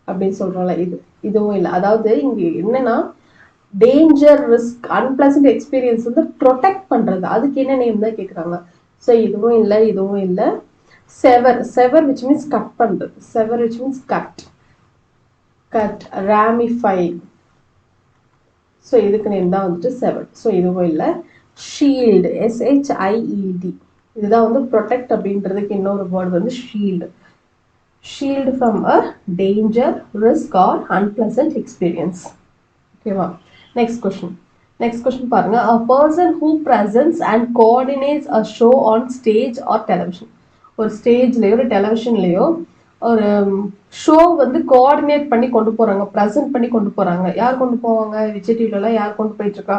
அப்படின்னு சொல்றோம்ல, இதுவும் இல்லை. அதாவது இங்க என்னன்னா டேஞ்சர், ரிஸ்க், அன்பிளசன்ட் எக்ஸ்பீரியன்ஸ் வந்து ப்ரொடெக்ட் பண்றது, அதுக்கு என்ன நேம் தான் கேட்குறாங்க. ஸோ இதுவும் இல்லை, இதுவும் இல்லை. செவர், செவர் விச் மீன்ஸ் கட் பண்றது, sever which means cut, cut, ramify. So இதுக்கு நேம் தான் வந்துட்டு செவர். ஸோ இதுவும் இல்லை. ஷீல்டு, SHIELD, இதுதான் வந்து ப்ரொடெக்ட் அப்படின்றதுக்கு இன்னொரு வேர்டு வந்து shield. Shield from a danger, risk or unpleasant experience. ஓகேவா? Next question. நெக்ஸ்ட் கொஸ்டின் பாருங்க. A person who presents and coordinates a show on stage or television. ஒரு ஸ்டேஜ்லயோ ஒரு டெலிவிஷன்லயோ ஒரு ஷோ வந்து கோஆர்டினேட் பண்ணி கொண்டு போறாங்க, ப்ரெசென்ட் பண்ணி கொண்டு போறாங்க. யார் கொண்டு போவாங்க? விஜய் டிவிலலாம் யார் கொண்டு போயிட்டு இருக்கா?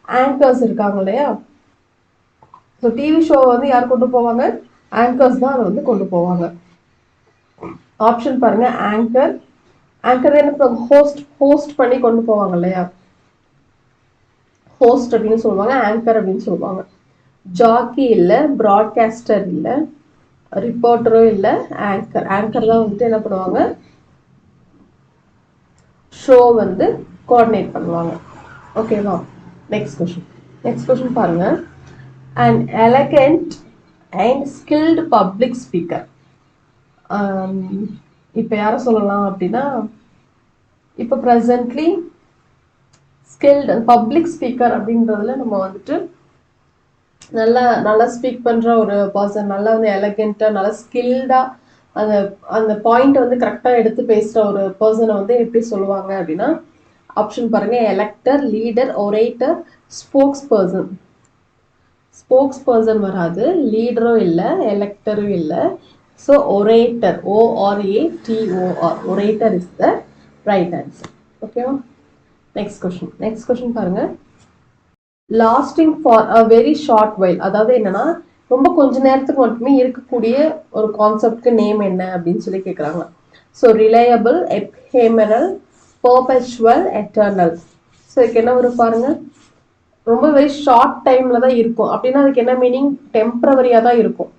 ஆங்கர்ஸ் இருக்காங்க இல்லையா. ஸோ டிவி ஷோ வந்து யார் கொண்டு போவாங்க? ஆங்கர்ஸ் தான் அதை வந்து கொண்டு போவாங்க. ஆப்ஷன் பாருங்க. ஆங்கர், ஆங்கர் என்ன? ஹோஸ்ட் பண்ணி கொண்டு போவாங்க இல்லையா, ஹோஸ்ட் அப்படின்னு சொல்லுவாங்க, ஆங்கர் அப்படின்னு சொல்லுவாங்க. ஜாக்கி இல்லை, ப்ராட்காஸ்டர் இல்லை, ரிப்போர்ட்டரும் இல்லை, ஆங்கர். ஆங்கர் தான் வந்துட்டு என்ன பண்ணுவாங்க? ஷோ வந்து கோஆர்டினேட் பண்ணுவாங்க. ஓகேவா? Next question. நெக்ஸ்ட் கொஸ்டின் பாருங்க. an elegant and skilled public speaker. இப்போ யாரை சொல்லலாம் அப்படின்னா, இப்போ ப்ரெசன்ட்லி ஸ்கில்டு பப்ளிக் ஸ்பீக்கர் அப்படின்றதுல நம்ம வந்துட்டு நல்லா ஸ்பீக் பண்ற ஒரு பர்சன், நல்லா வந்து எலகென்ட்டா, நல்லா ஸ்கில்டா அந்த அந்த பாயிண்ட் வந்து கரெக்டா எடுத்து பேசுற ஒரு பர்சனை வந்து எப்படி சொல்லுவாங்க அப்படின்னா, ஆப்ஷன் பாருங்க. Elector, leader, orator, spokesperson. Spokesperson வராது, லீடரும் இல்லை, எலெக்டரும் இல்லை. So orator, ORATOR, orator is the right answer. ஓகேவா? Next question. நெக்ஸ்ட் கொஸ்டின் பாருங்க. Lasting for a very short while, அதாவது என்னன்னா ரொம்ப கொஞ்ச நேரத்துக்கு மட்டுமே இருக்கக்கூடிய ஒரு கான்செப்ட்க்கு நேம் என்ன அப்படின்னு சொல்லி கேட்குறாங்க. So reliable, ephemeral, perpetual, eternal. So இதுக்கு என்ன வரும் பாருங்க. ரொம்ப வெரி ஷார்ட் டைம்ல தான் இருக்கும் அப்படின்னா அதுக்கு என்ன மீனிங்? டெம்பரவரியா தான் இருக்கும்,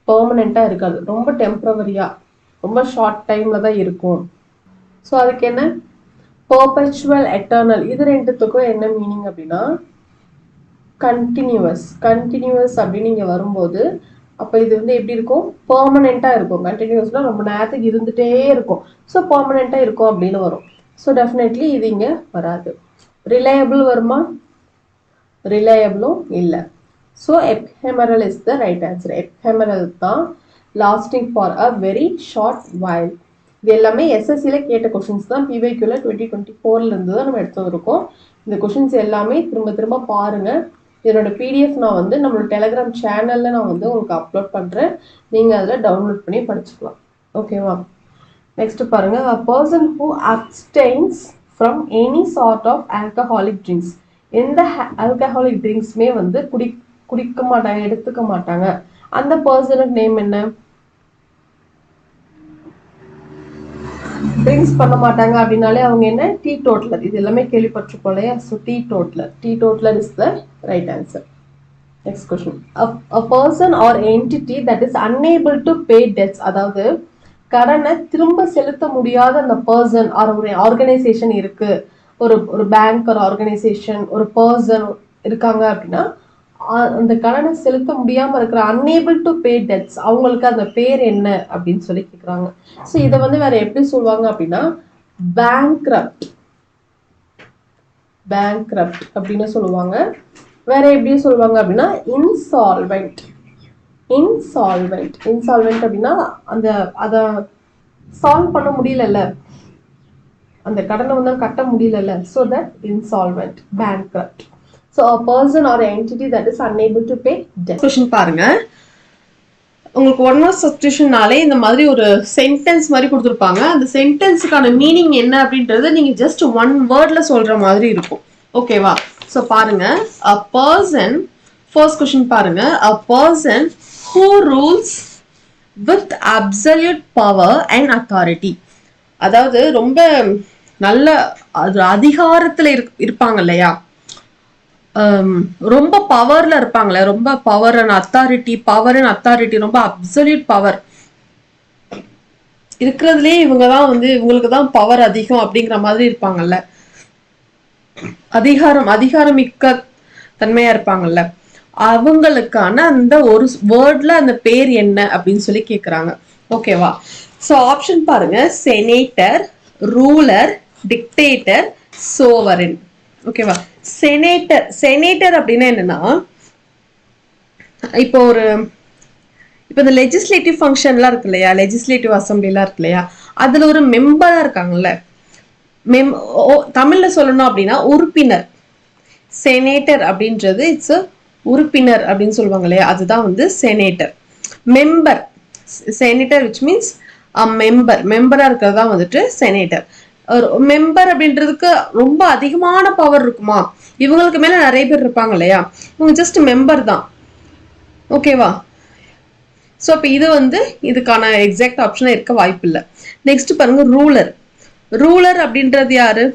பெர்மனெண்டா இருக்காது, ரொம்ப டெம்பரவரியா. ரொம்ப ஷார்ட் டைம்ல தான் இருக்கும். ஸோ அதுக்கு என்ன பெர்பெச்சுவல் எட்டர்னல், இது ரெண்டுத்துக்கும் என்ன மீனிங் அப்படின்னா கண்டினியூவஸ். கண்டினியூவஸ் அப்படின்னு இங்கே வரும்போது அப்போ இது வந்து எப்படி இருக்கும், பெர்மனெண்ட்டாக இருக்கும். கண்டினியூஸ்னா ரொம்ப நேரத்துக்கு இருந்துகிட்டே இருக்கும். ஸோ பெர்மனெண்ட்டாக இருக்கும் அப்படின்னு வரும். ஸோ டெஃபினெட்லி இது இங்கே வராது. ரிலையபிள் வருமா, ரிலையபிளும் இல்லை. So ephemeral is the right answer. Ephemeral தான் lasting for a very short while. இது எல்லாமே எஸ்எஸ்சியில் கேட்ட கொஷின்ஸ் தான். பிவைக்யூல 2024 இருந்து தான் நம்ம எடுத்து இருக்கோம். இந்த கொஷின்ஸ் எல்லாமே திரும்ப திரும்ப பாருங்கள். இதனோட பிடிஎஃப் நான் வந்து நம்மளோட டெலிகிராம் சேனலில் நான் வந்து உங்களுக்கு அப்லோட் பண்ணுறேன். நீங்கள் அதில் டவுன்லோட் பண்ணி படிச்சுக்கலாம். ஓகேவா? நெக்ஸ்ட் பாருங்கள். a person who abstains from any sort of alcoholic drinks. எந்த ஆல்கஹாலிக் ட்ரிங்க்ஸுமே வந்து குடிக்க மாட்டாங்க, எடுத்துக்க மாட்டாங்க. அந்த பர்சனுக்கு நேம் என்ன? ட்ரிங்க்ஸ் பண்ண மாட்டாங்க அப்படின்னாலே அவங்க என்ன, டீ டோட்டலர். இது எல்லாமே கேள்விப்பட்டிருப்போம் இல்லையா? So tea totaller. Tea totaller is the right answer. Next question. a person or entity that is unable to pay debts. அதாவது கடனை திரும்ப செலுத்த முடியாத அந்த பர்சன் ஆர் ஒரு ஆர்கனைசேஷன் இருக்கு, ஒரு பேங்க், ஒரு ஆர்கனைசேஷன், ஒரு பர்சன் இருக்காங்க அப்படின்னா அந்த கடனை செலுத்த முடியாம இருக்கிற unable to pay debts, அவங்களுக்கு அந்த பேர் என்ன அப்படின்னு சொல்லி கேட்குறாங்க. ஸோ இதை வந்து வேற எப்படி சொல்லுவாங்க அப்படின்னா பேங்க்ரப்ட். பேங்க்ரப்ட் அப்படின்னு சொல்லுவாங்க. வேற எப்படி சொல்லுவாங்க அப்படின்னா இன்சால்வெண்ட். இன்சால்வெண்ட். இன்சால்வெண்ட் அப்படின்னா அதை சால்வ் பண்ண முடியலல்ல, அந்த கடனை வந்து கட்ட முடியலல்ல. So that insolvent, bankrupt. So a person or an entity that is unable to pay debt. Question பாருங்க. உங்களுக்கு ஒன் வேர்ட் சப்ஸ்டிடியூஷன்னாலே இந்த மாதிரி ஒரு சென்டென்ஸ் மாதிரி கொடுத்துருப்பாங்க. அந்த சென்டென்ஸுக்கான மீனிங் என்ன அப்படின்றது நீங்க ஜஸ்ட் ஒன் வேர்ட்ல சொல்ற மாதிரி இருக்கும். ஓகேவா? ஸோ பாருங்க. a person, ஃபர்ஸ்ட் கொஸ்டின் பாருங்க. a person who rules with absolute power and authority. அதாவது ரொம்ப நல்ல அதிகாரத்துல இருப்பாங்க இல்லையா, ரொம்ப பவர்ல இருப்பாங்களே, ரொம்ப பவர் அண்ட் அத்தாரிட்டி, ரொம்ப அப்சல்யூட் பவர் இருக்கிறதுலே இவங்கதான் வந்து இவங்களுக்கு தான் பவர் அதிகம் அப்படிங்கிற மாதிரி இருப்பாங்கல்ல, அதிகாரமிக்க தன்மையா இருப்பாங்கல்ல, அவங்களுக்கான அந்த ஒரு வேர்ட்ல அந்த பேர் என்ன அப்படின்னு சொல்லி கேக்குறாங்க. ஓகேவா? ஸோ ஆப்ஷன் பாருங்க. Senator, ruler, dictator, sovereign. ஓகேவா? செனேட்டர் அப்படின்னா என்னன்னா, இப்போ இந்த லெஜிஸ்லேட்டிவ் ஃபங்க்ஷன்லாம் இருக்கு இல்லையா, லெஜிஸ்லேட்டிவ் அசம்பிளிலாம் இருக்கு இல்லையா, அதுல ஒரு மெம்பரா இருக்காங்கல்ல, தமிழ்ல சொல்லணும் அப்படின்னா உறுப்பினர். செனேட்டர் அப்படின்றது இட்ஸ் உறுப்பினர் அப்படின்னு சொல்லுவாங்க இல்லையா, அதுதான் வந்து senator. Member, senator which means மெம்பரா இருக்கிறதா வந்துட்டு செனேட்டர். மெம்பர் அப்படின்றதுக்கு ரொம்ப அதிகமான பவர் இருக்குமா, இவங்களுக்கு மேல நிறைய பேர் இருப்பாங்க இல்லையா, இவங்க ஜஸ்ட் மெம்பர் தான். ஓகேவா? ஸோ இப்போ இது வந்து இதுக்கான எக்ஸாக்ட் ஆப்ஷனா இருக்க வாய்ப்பு இல்லை. நெக்ஸ்ட் பாருங்க. ரூலர் அப்படின்றது யாரு?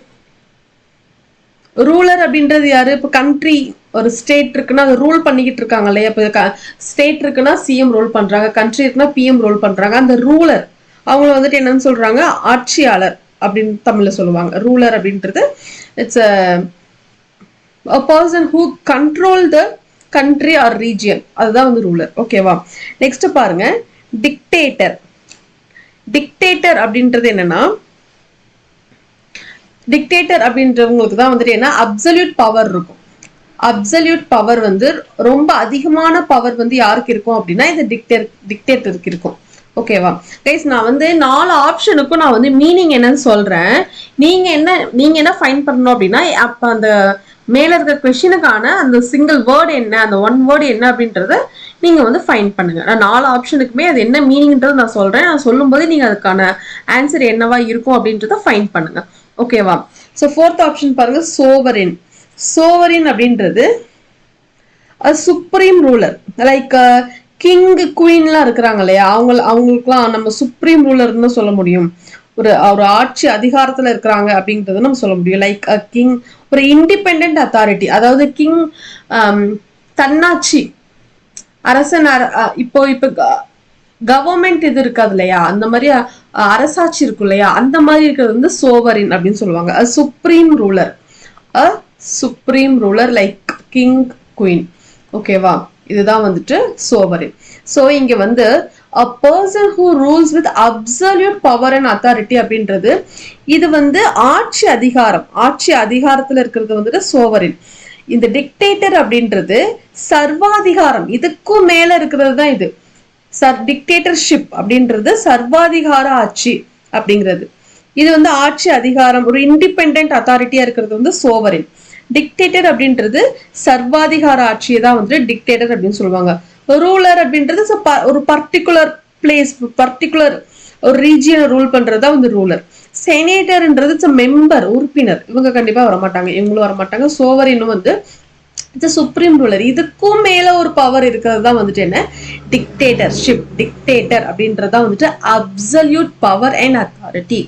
இப்போ கண்ட்ரி, ஒரு ஸ்டேட் இருக்குன்னா அது ரூல் பண்ணிக்கிட்டு இருக்காங்க இல்லையா. இப்போ ஸ்டேட் இருக்குன்னா சிஎம் ரூல் பண்றாங்க, கண்ட்ரி இருக்குன்னா பிஎம் ரூல் பண்றாங்க. அந்த ரூலர் அவங்கள வந்துட்டு என்னன்னு சொல்றாங்க, ஆட்சியாளர் அப்படின்னு தமிழ்ல சொல்லுவாங்க. ரூலர் அப்படின்றது it's a person who control the country or region, அதுதான் வந்து ரூலர். ஓகேவா? நெக்ஸ்ட் பாருங்க. டிக்டேட்டர் அப்படின்றது என்னன்னா, டிக்டேட்டர் அப்படின்றவங்களுக்கு தான் வந்துட்டு என்ன, அப்சல்யூட் பவர் இருக்கும். அப்சல்யூட் பவர் வந்து ரொம்ப அதிகமான பவர் வந்து யாருக்கு இருக்கும் அப்படின்னா இந்த டிக்டேட்டருக்கு இருக்கும். ஓகேவா கைஸ்? நான் வந்து 4 ஆப்ஷனுக்கும் நான் வந்து மீனிங் என்னன்னு சொல்றேன். நீங்க என்ன ஃபைன் பண்ணணும் அப்படின்னா, அப்ப அந்த மேல இருக்க கொஸ்டினுக்கான அந்த சிங்கிள் வேர்டு என்ன, அந்த ஒன் வேர்டு என்ன அப்படின்றத நீங்க வந்து ஃபைன் பண்ணுங்க. நான் 4 ஆப்ஷனுக்குமே அது என்ன மீனிங்ன்றது நான் சொல்றேன். நான் சொல்லும் போது நீங்க அதுக்கான ஆன்சர் என்னவா இருக்கும் அப்படின்றத ஃபைன் பண்ணுங்க. ஓகேவா? ஸோ 4th ஆப்ஷன் பாருங்க. சோவரின் அப்படின்றது சுப்ரீம் ரூலர். லைக் கிங், குயின்லாம் இருக்கிறாங்க இல்லையா, அவங்களுக்குலாம் நம்ம சுப்ரீம் ரூலர்னு சொல்ல முடியும். ஒரு ஆட்சி அதிகாரத்துல இருக்கிறாங்க அப்படின்றது நம்ம சொல்ல முடியும். லைக் கிங் ஒரு இண்டிபெண்ட் அத்தாரிட்டி, அதாவது கிங் தன்னாட்சி அரசன். இப்போ கவர்மெண்ட் இது இருக்காது இல்லையா, அந்த மாதிரி அரசாட்சி இருக்கும் இல்லையா, அந்த மாதிரி இருக்கிறது வந்து சோவரின் அப்படின்னு சொல்லுவாங்க. சுப்ரீம் ரூலர், அ supreme ruler like king queen. ஓகேவா, இதுதான் வந்துட்டு சோவரின். ஸோ இங்க வந்து a person who rules with absolute power and authority அப்படின்றது இது வந்து ஆட்சி அதிகாரத்துல இருக்கிறது வந்துட்டு சோவரின். இந்த டிக்டேட்டர் அப்படின்றது சர்வாதிகாரம், இதுக்கும் மேல இருக்கிறது தான் இது. டிக்டேட்டர்ஷிப் அப்படின்றது சர்வாதிகார ஆட்சி அப்படிங்கிறது. இது வந்து ஆட்சி அதிகாரம், ஒரு இண்டிபெண்டன்ட் அத்தாரிட்டியா இருக்கிறது வந்து சோவரின். டிக்டேட்டர் அப்படின்றது சர்வாதிகார ஆட்சியை தான் வந்து டிக்டேட்டர் அப்படின்னு சொல்லுவாங்க. ரூலர் அப்படின்றது ஒரு பர்டிகுலர் பிளேஸ், பர்டிகுலர் ஒரு ரீஜியனை ரூல் பண்றதா வந்து ரூலர். செனேட்டர்ன்றது மெம்பர், உறுப்பினர், இவங்க கண்டிப்பா வரமாட்டாங்க, இவங்களும் வரமாட்டாங்க. சோவரினும் வந்து சுப்ரீம் ரூலர், இதுக்கும் மேல ஒரு பவர் இருக்கிறது தான் வந்துட்டு என்ன, டிக்டேட்டர்ஷிப். டிக்டேட்டர் அப்படின்றதா வந்துட்டு அப்சல்யூட் பவர் அண்ட் அத்தாரிட்டி.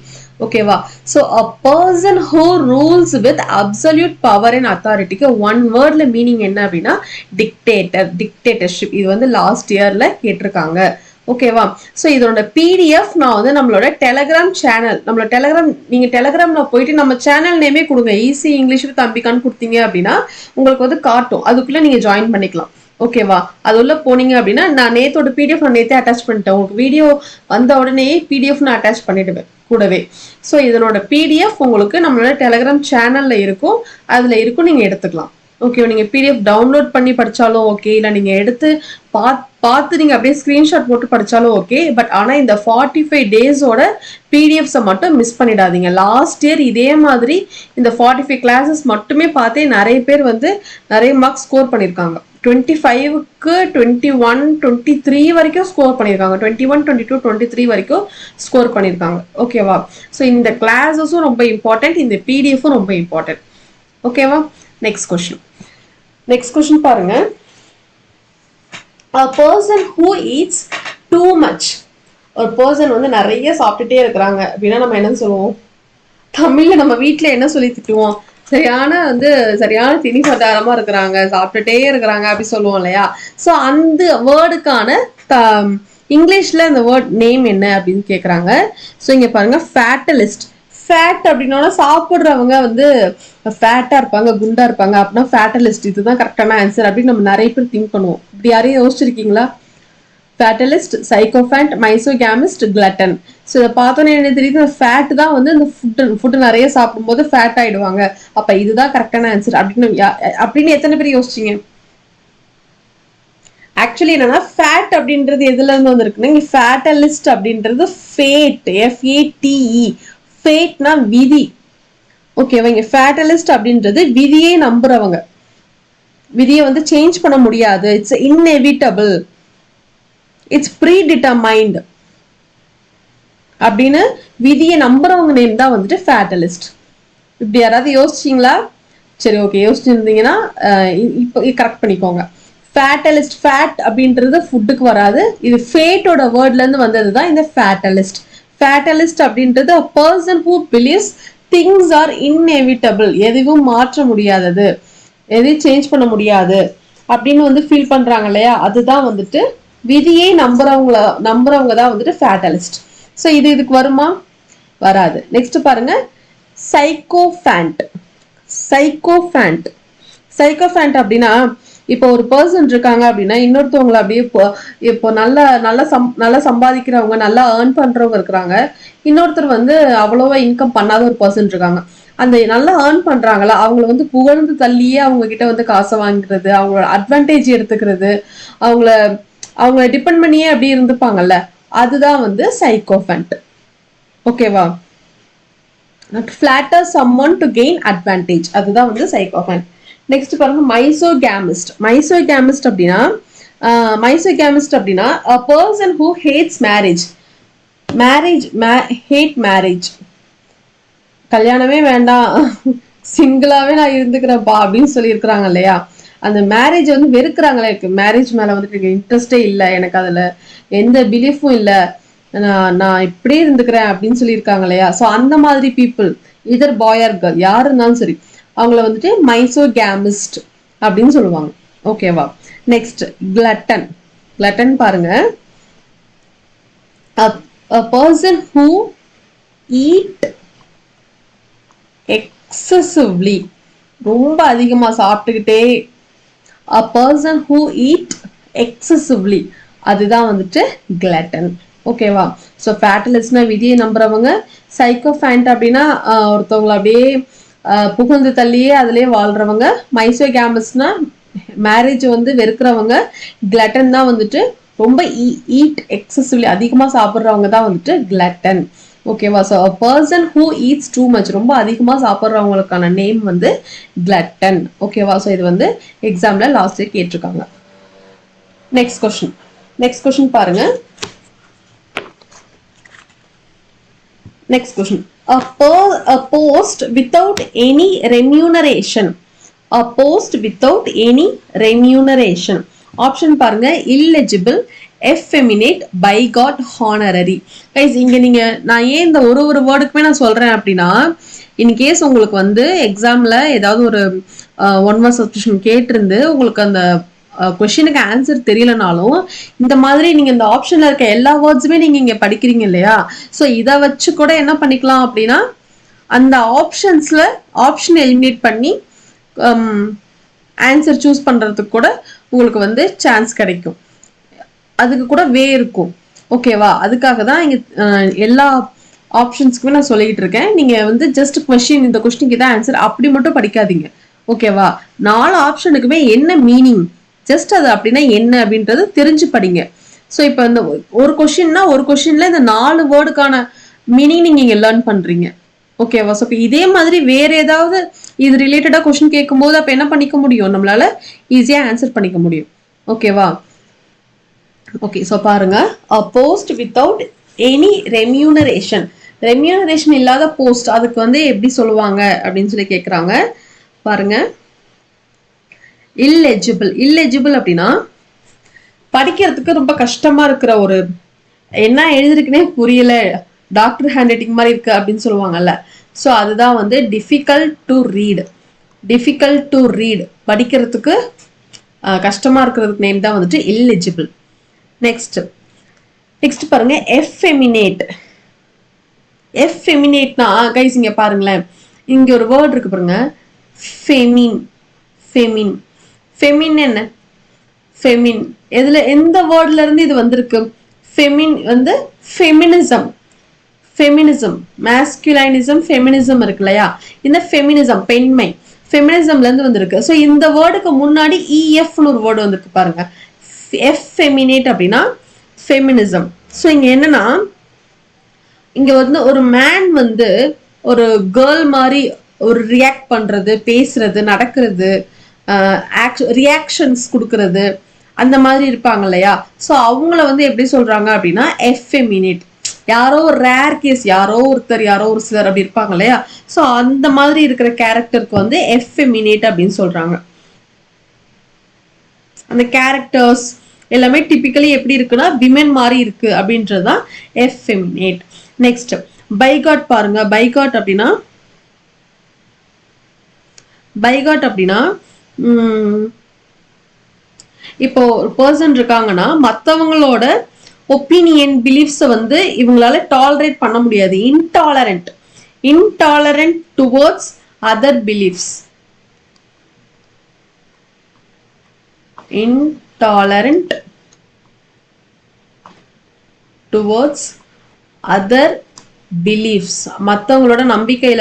ஓகேவா, so a person who rules with absolute power and authority, one வேர்ட்ல மீனிங் என்ன அப்படின்னா டிக்டேட்டர், டிக்டேட்டர்ஷிப். இது வந்து லாஸ்ட் இயர்ல கேட்டிருக்காங்க. ஓகேவா, ஸோ இதோட பிடிஎஃப் நான் வந்து நம்மளோட டெலகிராம் சேனல், நம்மளோட டெலகிராம், நீங்க டெலகிராம்ல போயிட்டு நம்ம சேனல் நேமே கொடுங்க, ஈஸி இங்கிலீஷ் தம்பிக்கான்னு கொடுத்தீங்க அப்படின்னா உங்களுக்கு வந்து காட்டும், அதுக்குள்ள நீங்க ஜாயின் பண்ணிக்கலாம். ஓகேவா, அது உள்ள போனீங்க அப்படின்னா நான் நேத்தோட பிடிஎஃப் நான் நேத்தே அட்டாச் பண்ணிட்டேன். உங்களுக்கு வீடியோ வந்த உடனே பிடிஎஃப் நான் அட்டாச் பண்ணிடுவேன் கூடவே. ஸோ இதனோட பிடிஎஃப் உங்களுக்கு நம்மளோட டெலகிராம் சேனல்ல இருக்கும், அதுல இருக்கும், நீங்க எடுத்துக்கலாம். ஓகே, நீங்க பிடிஎஃப் டவுன்லோட் பண்ணி படிச்சாலும் ஓகே, இல்ல நீங்க எடுத்து பார்த்து நீங்க அப்படியே ஸ்கிரீன்ஷாட் போட்டு படிச்சாலும் ஓகே. பட் ஆனா இந்த 45 டேஸோட பிடிஎஃப்ஸை மட்டும் மிஸ் பண்ணிடாதீங்க. லாஸ்ட் இயர் இதே மாதிரி இந்த 45 கிளாஸஸ் மட்டுமே பார்த்தே நிறைய பேர் வந்து நிறைய மார்க்ஸ் ஸ்கோர் பண்ணியிருக்காங்க. 25க்கு 21, 23 வரைக்கும் ஸ்கோர் பண்ணியிருக்காங்க. 21, 22, 23 வரைக்கும் ஸ்கோர் பண்ணியிருக்காங்க. ஓகேவா, ஸோ இந்த கிளாஸஸும் ரொம்ப இம்பார்ட்டன்ட், இந்த பிடிஎஃப்பும் ரொம்ப இம்பார்ட்டன்ட். ஓகேவா, நெக்ஸ்ட் கொஸ்டின் பாருங்க. a person who eats too much, ஒரு பர்சன் வந்து நிறைய சாப்பிட்டுட்டே இருக்கிறாங்க அப்படின்னா நம்ம என்ன சொல்லுவோம், தமிழ்ல நம்ம வீட்டுல என்ன சொல்லி திட்டுவோம், சரியான திணி சதாரமா இருக்கிறாங்க, சாப்பிட்டுட்டே இருக்கிறாங்க அப்படி சொல்லுவோம் இல்லையா. ஸோ அந்த வேர்டுக்கான இங்கிலீஷ்ல அந்த வேர்ட் நேம் என்ன அப்படின்னு கேக்குறாங்க. ஸோ இங்க பாருங்க, ஃபேட்டலிஸ்ட். ஃபேட் அப்படின்னா சாப்பிட்றவங்க வந்து ஃபேட்டா இருப்பாங்க, குண்டா இருப்பாங்க அப்படின்னா ஃபேட்டலிஸ்ட், இதுதான் கரெக்டான ஆன்சர் அப்படின்னு நம்ம நிறைய பேர் திங்க் பண்ணுவோம். இப்படி யாரையும் யோசிச்சிருக்கீங்களா? ஃபேட்டலிஸ்ட், சைக்கோஃபேண்ட், மைசோகேமிஸ்ட், கிளட்டன். ஸோ இதை பார்த்தோன்னே என்ன தெரியுது, ஃபேட் தான் வந்து இந்த ஃபுட்டு நிறைய சாப்பிடும்போது ஃபேட் ஆயிடுவாங்க, அப்ப இதுதான் கரெக்டான ஆன்சர் அப்படின்னு எத்தனை பேர் யோசிச்சீங்க? ஆக்சுவலி என்னன்னா ஃபேட் அப்படின்றது எதுல இருந்து வந்திருக்குன்னா, இங்க ஃபேட்டலிஸ்ட் அப்படின்றது ஃபேட், FATE, ஃபேட்னா விதி. ஓகேவா, இங்க ஃபேட்டலிஸ்ட் அப்படின்றது விதியை நம்புறவங்க, விதியை வந்து சேஞ்ச் பண்ண முடியாது, இட்ஸ் இன்எவிட்டபிள், இட்ஸ் ப்ரீடிட்டர்மைண்ட் அப்படின்னு விதியை நம்புறவங்க நேம் தான் வந்துட்டு ஃபேட்டலிஸ்ட். இப்படி யாராவது யோசிச்சிங்களா? சரி, ஓகே, யோசிச்சிருந்தீங்கன்னா இப்போ கரெக்ட் பண்ணிக்கோங்க. ஃபேட்டலிஸ்ட், ஃபேட் அப்படின்றது ஃபுட்டுக்கு வராது, இது ஃபேட்டோட வேர்ட்ல இருந்து வந்தது தான் இந்த ஃபேட்டலிஸ்ட். ஃபேட்டலிஸ்ட் அப்படின்றது a person who believes things are inevitable, எதுவும் மாற்ற முடியாதது, எதையும் சேஞ்ச் பண்ண முடியாது அப்படின்னு வந்து ஃபீல் பண்றாங்க இல்லையா, அதுதான் வந்துட்டு விதியை நம்புறவங்க தான் வந்துட்டு ஃபேட்டலிஸ்ட். ஸோ இதுக்கு வருமா? வராது. நெக்ஸ்ட் பாருங்க, சைக்கோஃபேண்ட். சைக்கோஃபேண்ட் அப்படின்னா, இப்போ ஒரு பர்சன் இருக்காங்க அப்படின்னா இன்னொருத்தவங்களை அப்படியே இப்போ நல்லா சம்பாதிக்கிறவங்க, நல்லா ஏர்ன் பண்றவங்க இருக்கிறாங்க, இன்னொருத்தர் வந்து அவ்வளோவா இன்கம் பண்ணாத ஒரு பர்சன் இருக்காங்க. அந்த நல்லா ஏர்ன் பண்றாங்களா அவங்கள வந்து புகழ்ந்து தள்ளியே அவங்க கிட்ட வந்து காசை வாங்குறது, அவங்களோட அட்வான்டேஜ் எடுத்துக்கிறது, அவங்கள டிபெண்ட் பண்ணியே அப்படி இருந்துப்பாங்கல்ல, அதுதான் வந்து சைக்கோஃபேண்ட். ஓகேவா, flatter someone to gain advantage, அதுதான் வந்து சைக்கோஃபேண்ட். நெக்ஸ்ட் பாருங்க, மைசோகேமிஸ்ட் அப்படின்னா a person who hates marriage, கல்யாணமே வேண்டாம், சிங்கிளாவே நான் இருந்துக்கிறேன்ப்பா அப்படின்னு சொல்லி இருக்கிறாங்க இல்லையா, அந்த மேரேஜ் வந்து வெறுக்கிறாங்களே, மேரேஜ் மேல வந்துட்டு இன்ட்ரெஸ்டே இல்லை, எனக்கு அதுல எந்த பிலீஃபும் இல்லை, நான் இப்படியே இருந்துக்கிறேன் அப்படின்னு சொல்லியிருக்காங்க இல்லையா. ஸோ அந்த மாதிரி பீப்புள், இதர் பாய் ஆர் கேர்ள், யாரு இருந்தாலும் சரி, அவங்கள வந்துட்டு மைசோகேமிஸ்ட் அப்படின்னு சொல்லுவாங்க. ஓகேவா, நெக்ஸ்ட் கிளட்டன் பாருங்க. a person who eat excessively, ரொம்ப அதிகமா சாப்பிட்டுக்கிட்டே, a person who eat excessively, அதுதான் வந்துட்டு glutton. ஓகேவா? ஸோ ஃபேட்டலிஸ்ட்னா விதியை நம்புறவங்க, சைக்கோஃபேண்ட் அப்படின்னா ஒருத்தவங்களை அப்படியே புகுந்து தள்ளியே அதுலேயே வாழ்றவங்க, மைசோகேமஸ்னா மேரேஜ் வந்து வெறுக்கிறவங்க, கிளட்டன் தான் வந்துட்டு ரொம்ப ஈட் எக்ஸசிவ்லி அதிகமாக சாப்பிட்றவங்க தான் வந்துட்டு கிளட்டன். ஓகேவா? So a person who eats too much, ரொம்ப அதிகமாக சாப்பிட்றவங்களுக்கான நேம் வந்து கிளட்டன். ஓகேவா? ஸோ இது வந்து எக்ஸாமில் லாஸ்ட் இயர் கேட்டிருக்காங்க. நெக்ஸ்ட் கொஸ்டின் பாருங்க. Next question. A post without any remuneration. A post without any remuneration. Option பாருங்க. Illegible, effeminate, bigot, honorary. Guys, இங்க நீங்க நான் ஏன் இந்த ஒரு வேர்டுக்குமே நான் சொல்றேன் அப்படின்னா, இன்கேஸ் உங்களுக்கு வந்து எக்ஸாம்ல ஏதாவது ஒரு 1 word substitution கேட்டிருந்து உங்களுக்கு அந்த கொஸ்டினுக்கு ஆன்சர் தெரியலனாலும், இந்த மாதிரி நீங்க இந்த ஆப்ஷன்ல இருக்க எல்லா வேர்ட்ஸுமே நீங்க இங்க படிக்கிறீங்க இல்லையா? ஸோ இதை வச்சு கூட என்ன பண்ணிக்கலாம் அப்படின்னா, அந்த ஆப்ஷன் எலிமினேட் பண்ணி ஆன்சர் சூஸ் பண்றதுக்கு கூட உங்களுக்கு வந்து சான்ஸ் கிடைக்கும். அதுக்கு கூட வே இருக்கும். ஓகேவா? அதுக்காக தான் இங்க எல்லா ஆப்ஷன்ஸ்க்குமே நான் சொல்லிட்டு இருக்கேன். நீங்க வந்து ஜஸ்ட் கொஸ்டின், இந்த கொஸ்டினுக்கு தான் ஆன்சர் அப்படி மட்டும் படிக்காதீங்க. ஓகேவா? 4 ஆப்ஷனுக்குமே என்ன மீனிங், ஜஸ்ட் அது அப்படின்னா என்ன அப்படின்றது தெரிஞ்சு படிங்க. ஸோ இப்போ இந்த ஒரு கொஸ்டின்னா ஒரு கொஸ்டின்ல இந்த 4 வேர்டுக்கான மீனிங் நீங்க இங்க லேர்ன் பண்றீங்க. ஓகேவா? ஸோ இப்போ இதே மாதிரி வேற ஏதாவது இது ரிலேட்டடா கொஸ்டின் கேட்கும்போது அப்ப என்ன பண்ணிக்க முடியும், நம்மளால ஈஸியா ஆன்சர் பண்ணிக்க முடியும். ஓகேவா? ஓகே, ஸோ பாருங்க. a post without any remuneration. Remuneration இல்லாத போஸ்ட், அதுக்கு வந்து எப்படி சொல்லுவாங்க அப்படின்னு சொல்லி கேட்குறாங்க. பாருங்க. இல்லெஜிபிள் அப்படின்னா படிக்கிறதுக்கு ரொம்ப கஷ்டமா இருக்கிற, ஒரு என்ன எழுதிருக்குன்னே புரியல, டாக்டர் ஹேண்ட் ரைட்டிங் மாதிரி இருக்கு அப்படின்னு சொல்லுவாங்கல்ல. ஸோ அதுதான் வந்து டிஃபிகல்ட் டு ரீட், படிக்கிறதுக்கு கஷ்டமா இருக்கிறதுக்கு நேம் தான் வந்துட்டு இல்லெஜிபிள். நெக்ஸ்ட் பாருங்க. எஃபெமினேட்னா கைஸ் இங்க பாருங்களேன், இங்க ஒரு வேர்ட் இருக்கு பாருங்க, ஃபெமின் என்ன? ஃபெமின் எதுல, எந்த வேர்ட்ல இருந்து இது வந்திருக்கு? ஃபெமின் வந்து ஃபெமினிசம், மாஸ்குலைனிசம், ஃபெமினிசம் இருக்கு இல்லையா? இந்த ஃபெமினிசம் பெண்மை, ஃபெமினிசம்ல இருந்து வந்திருக்கு. ஸோ இந்த வேர்டுக்கு முன்னாடி இஎஃப்னு ஒரு வேர்டு வந்திருக்கு பாருங்க, எஃபெமினேட் அப்படின்னா ஃபெமினிசம். ஸோ இங்க என்னன்னா, இங்க வந்து ஒரு மேன் வந்து ஒரு கேர்ள் மாதிரி ஒரு ரியாக்ட் பண்றது, பேசுறது, நடக்கிறது, ரியாக்ஷன்ஸ் கொடுக்கறது, அந்த மாதிரி இருப்பாங்க இல்லையா? ஸோ அவங்கள வந்து எப்படி சொல்றாங்க அப்படின்னா எஃபெமினேட். யாரோ ஒரு ரேர் கேஸ், யாரோ ஒரு சிலர் அப்படி இருப்பாங்க இல்லையா? ஸோ அந்த மாதிரி இருக்கிற கேரக்டருக்கு வந்து எஃபெமினேட் அப்படின்னு சொல்றாங்க. அந்த கேரக்டர்ஸ் எல்லாமே டிபிக்கலி எப்படி இருக்குன்னா விமென் மாதிரி இருக்கு அப்படின்றதுதான் எஃபெமினேட். நெக்ஸ்ட் பைகாட் பாருங்க. பைகாட் அப்படின்னா இப்போ ஒரு பர்சன் இருக்காங்கன்னா மற்றவங்களோட ஒப்பீனியன், பிலீஃப்ஸை வந்து இவங்களால டாலரேட் பண்ண முடியாது. Intolerant towards other beliefs. intolerant towards other beliefs. மற்றவங்களோட நம்பிக்கை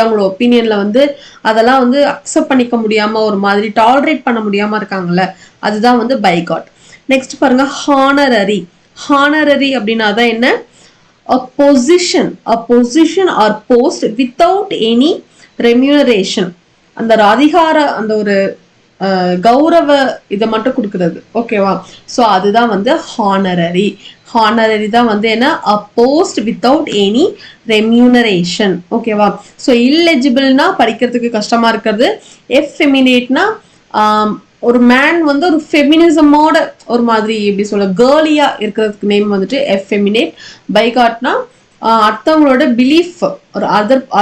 அவங்களோட ஒப்பீனியன்ல வந்து அதெல்லாம் வந்து அக்செப்ட் பண்ணிக்க முடியாம, ஒரு மாதிரி டாலரேட் பண்ண முடியாம இருக்காங்கல்ல, அதுதான் வந்து பைகாட். நெக்ஸ்ட் பாருங்க. ஹானரரி அப்படின்னா தான் என்ன? a position or post without any remuneration. அந்த அதிகார, அந்த ஒரு கௌரவ இதை மட்டும் கொடுக்கறது. ஓகேவா? ஸோ அதுதான் வந்து ஹானரரி தான் வந்து என்ன? a post without any remuneration. ஓகேவா? ஸோ இல்லெஜிபிள்னா படிக்கிறதுக்கு கஷ்டமா இருக்கிறது. எஃபெமினேட்னா ஒரு மேன் வந்து ஒரு ஃபெமினிசமோட ஒரு மாதிரி எப்படி சொல்ல, கேர்லியா இருக்கிறதுக்கு நேம் வந்துட்டு எஃபெமினேட். பைகாட்னா அடுத்தவங்களோட பிலீஃப், ஒரு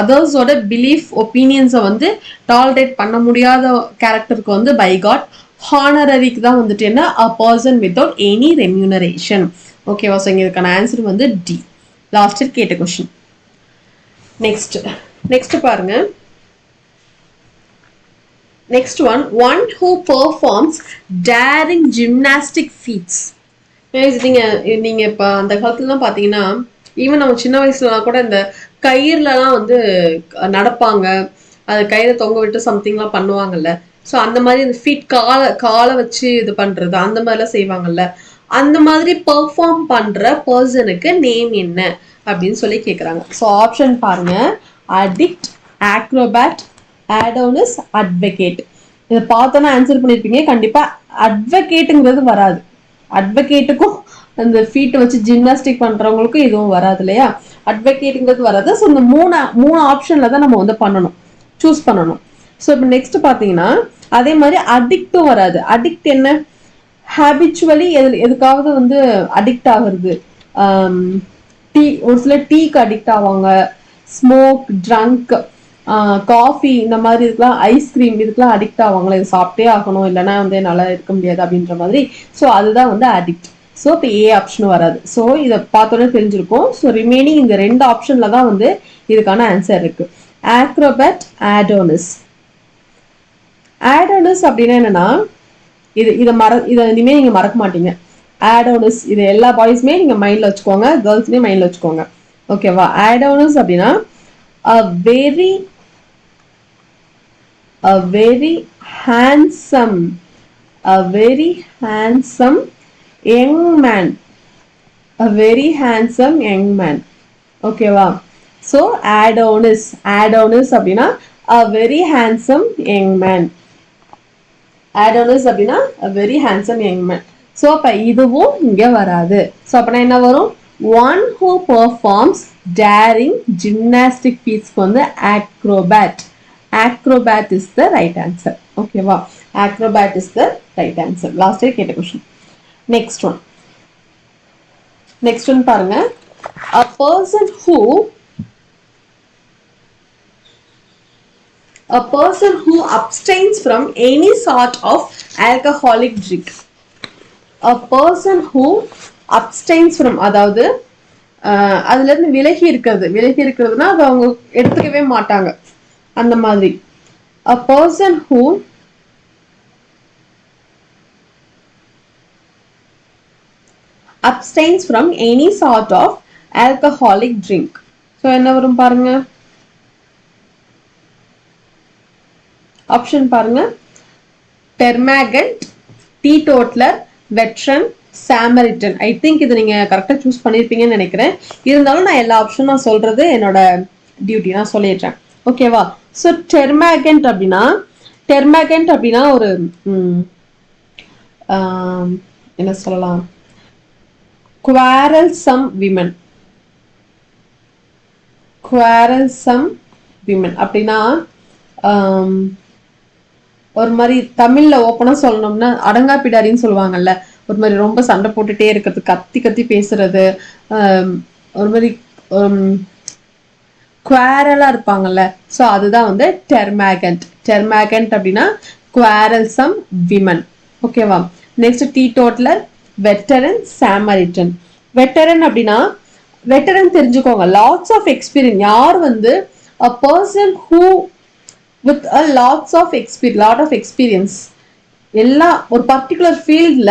அதர்ஸோட பிலீஃப், ஒப்பீனியன்ஸை வந்து டாலரேட் பண்ண முடியாத கேரக்டருக்கு வந்து பைகாட். ஹானரரிக்கு தான் வந்துட்டு என்ன? a person without any remuneration. ஓகேவா? ஸோ இங்கே இதுக்கான ஆன்சர் வந்து டி, லாஸ்ட் இயர் கேட்ட கொஸ்டின். நெக்ஸ்ட் பாருங்க. Next one who performs daring gymnastic feats. நீங்க இப்ப அந்த காலத்துலலாம் பாத்தீங்கன்னா, ஈவன் நம்ம சின்ன வயசுலலாம் கூட இந்த கயிறுலலாம் வந்து நடப்பாங்க, அது கயிறை தொங்க விட்டு சம்திங்லாம் பண்ணுவாங்கல்ல. ஸோ அந்த மாதிரி இந்த ஃபீட் காலை வச்சு இது பண்றது அந்த மாதிரிலாம் செய்வாங்கல்ல. அந்த மாதிரி பெர்ஃபார்ம் பண்ற பர்சனுக்கு நேம் என்ன அப்படின்னு சொல்லி கேட்குறாங்க. ஸோ ஆப்ஷன் பாருங்க. Addict, acrobat, Adonis, advocate. இதை பார்த்தோன்னா ஆன்சர் பண்ணியிருப்பீங்க. கண்டிப்பா அட்வொகேட்டுங்கிறது வராது. அட்வொகேட்டுக்கும் அந்த ஃபீட்டை வச்சு ஜிம்னாஸ்டிக் பண்றவங்களுக்கும் இதுவும் வராது இல்லையா? அட்வொகேட்டுங்கிறது வராது. ஸோ இந்த மூணு ஆப்ஷன்ல தான் நம்ம வந்து பண்ணணும், சூஸ் பண்ணணும். ஸோ இப்போ நெக்ஸ்ட் பார்த்தீங்கன்னா அதே மாதிரி அடிக்டும் வராது. அடிக்ட் என்ன? ஹேபிச்சுவலி எதுக்காவது வந்து அடிக்ட் ஆகுறது. டீ, ஒரு சில டீக்கு அடிக்ட் ஆவாங்க, ஸ்மோக், ட்ரங்க், காஃபி, இந்த மாதிரி இதுக்கெல்லாம், ஐஸ்கிரீம், இதுக்கெல்லாம் அடிக்ட் ஆவாங்களா, இது சாப்பிட்டே ஆகணும் இல்லைன்னா வந்து நல்லா இருக்க முடியாது அப்படின்ற மாதிரி. ஸோ அதுதான் வந்து அடிக்ட். ஸோ இப்போ ஏ ஆப்ஷனும் வராது. ஸோ இதை பார்த்தோன்னே தெரிஞ்சிருக்கும். ஸோ ரிமைனிங் இந்த 2 ஆப்ஷன்ல தான் வந்து இதுக்கான ஆன்சர் இருக்கு. ஆக்ரோபேட், ஆடோனிஸ். ஆடோனிஸ் அப்படின்னா என்னன்னா, இதை இனிமே நீங்க மறக்க மாட்டீங்க. ஆடோனிஸ் இது எல்லா பாய்ஸுமே நீங்க மைண்ட்ல வச்சுக்கோங்க, கேர்ள்ஸுமே மைண்ட்ல வச்சுக்கோங்க. ஓகேவா? ஆடோனிஸ் அப்படின்னா a very handsome young man. A very handsome young man. ஓகேவா? ஸோ ஆடோனிஸ் அப்படின்னா a very handsome young man. ஆடோனிஸ் அப்படின்னா a very handsome young man. So அப்ப இதுவும் இங்க வராது. ஸோ அப்பனா என்ன வரும்? one who performs daring gymnastic feats வந்து acrobat. Acrobat is the right answer. ஓகேவா? Acrobat is the right answer. Last year கேட்ட கொஸ்டின். நெக்ஸ்ட் ஒன் பாருங்க. a person who abstains from any sort of alcoholic drink. A person who abstains from, அதாவது அதுல இருந்து விலகி இருக்கிறதுனா அது அவங்க எடுத்துக்கவே மாட்டாங்க அந்த மாதிரி. A person who abstains from any sort of alcoholic drink. So என்ன வரும் பாருங்க. ஆப்ஷன் பாருங்க. டெர்மாகண்ட், டீடோட்லர், வெட்ரன், சாமரிட்டன். ஐ திங்க் இது நீங்க கரெக்டா சூஸ் பண்ணிருப்பீங்கன்னு நினைக்கிறேன். இருந்தாலும் நான் எல்லா ஆப்ஷனும் நான் சொல்றது என்னோட டியூட்டி, நான் சொல்லிடுறேன். ஓகேவா? ஸோ டெர்மாகண்ட் அப்படின்னா ஒரு என்ன சொல்லலாம், quarrelsome women அப்படின்னா ஒரு மாதிரி தமிழ்ல ஓப்பனா சொல்லணும்னா அடங்கா பிடாரின்னு சொல்லுவாங்கல்ல. ஒரு மாதிரி ரொம்ப சண்டை போட்டுட்டே இருக்கிறது, கத்தி பேசுறது, ஒரு மாதிரி குவாரலா இருப்பாங்கல்ல. ஸோ அதுதான் வந்து டெர்மாகண்ட் அப்படின்னா குவாரல்சம் விமன். ஓகேவா? Next teetotaller, veteran, Samaritan. Veteran அப்படின்னா, வெட்டரன் தெரிஞ்சுக்கோங்க, லாட்ஸ் ஆஃப் எக்ஸ்பீரியன்ஸ். யார் வந்து a person who with a lot of experience, எல்லா ஒரு பர்டிகுலர் ஃபீல்ட்ல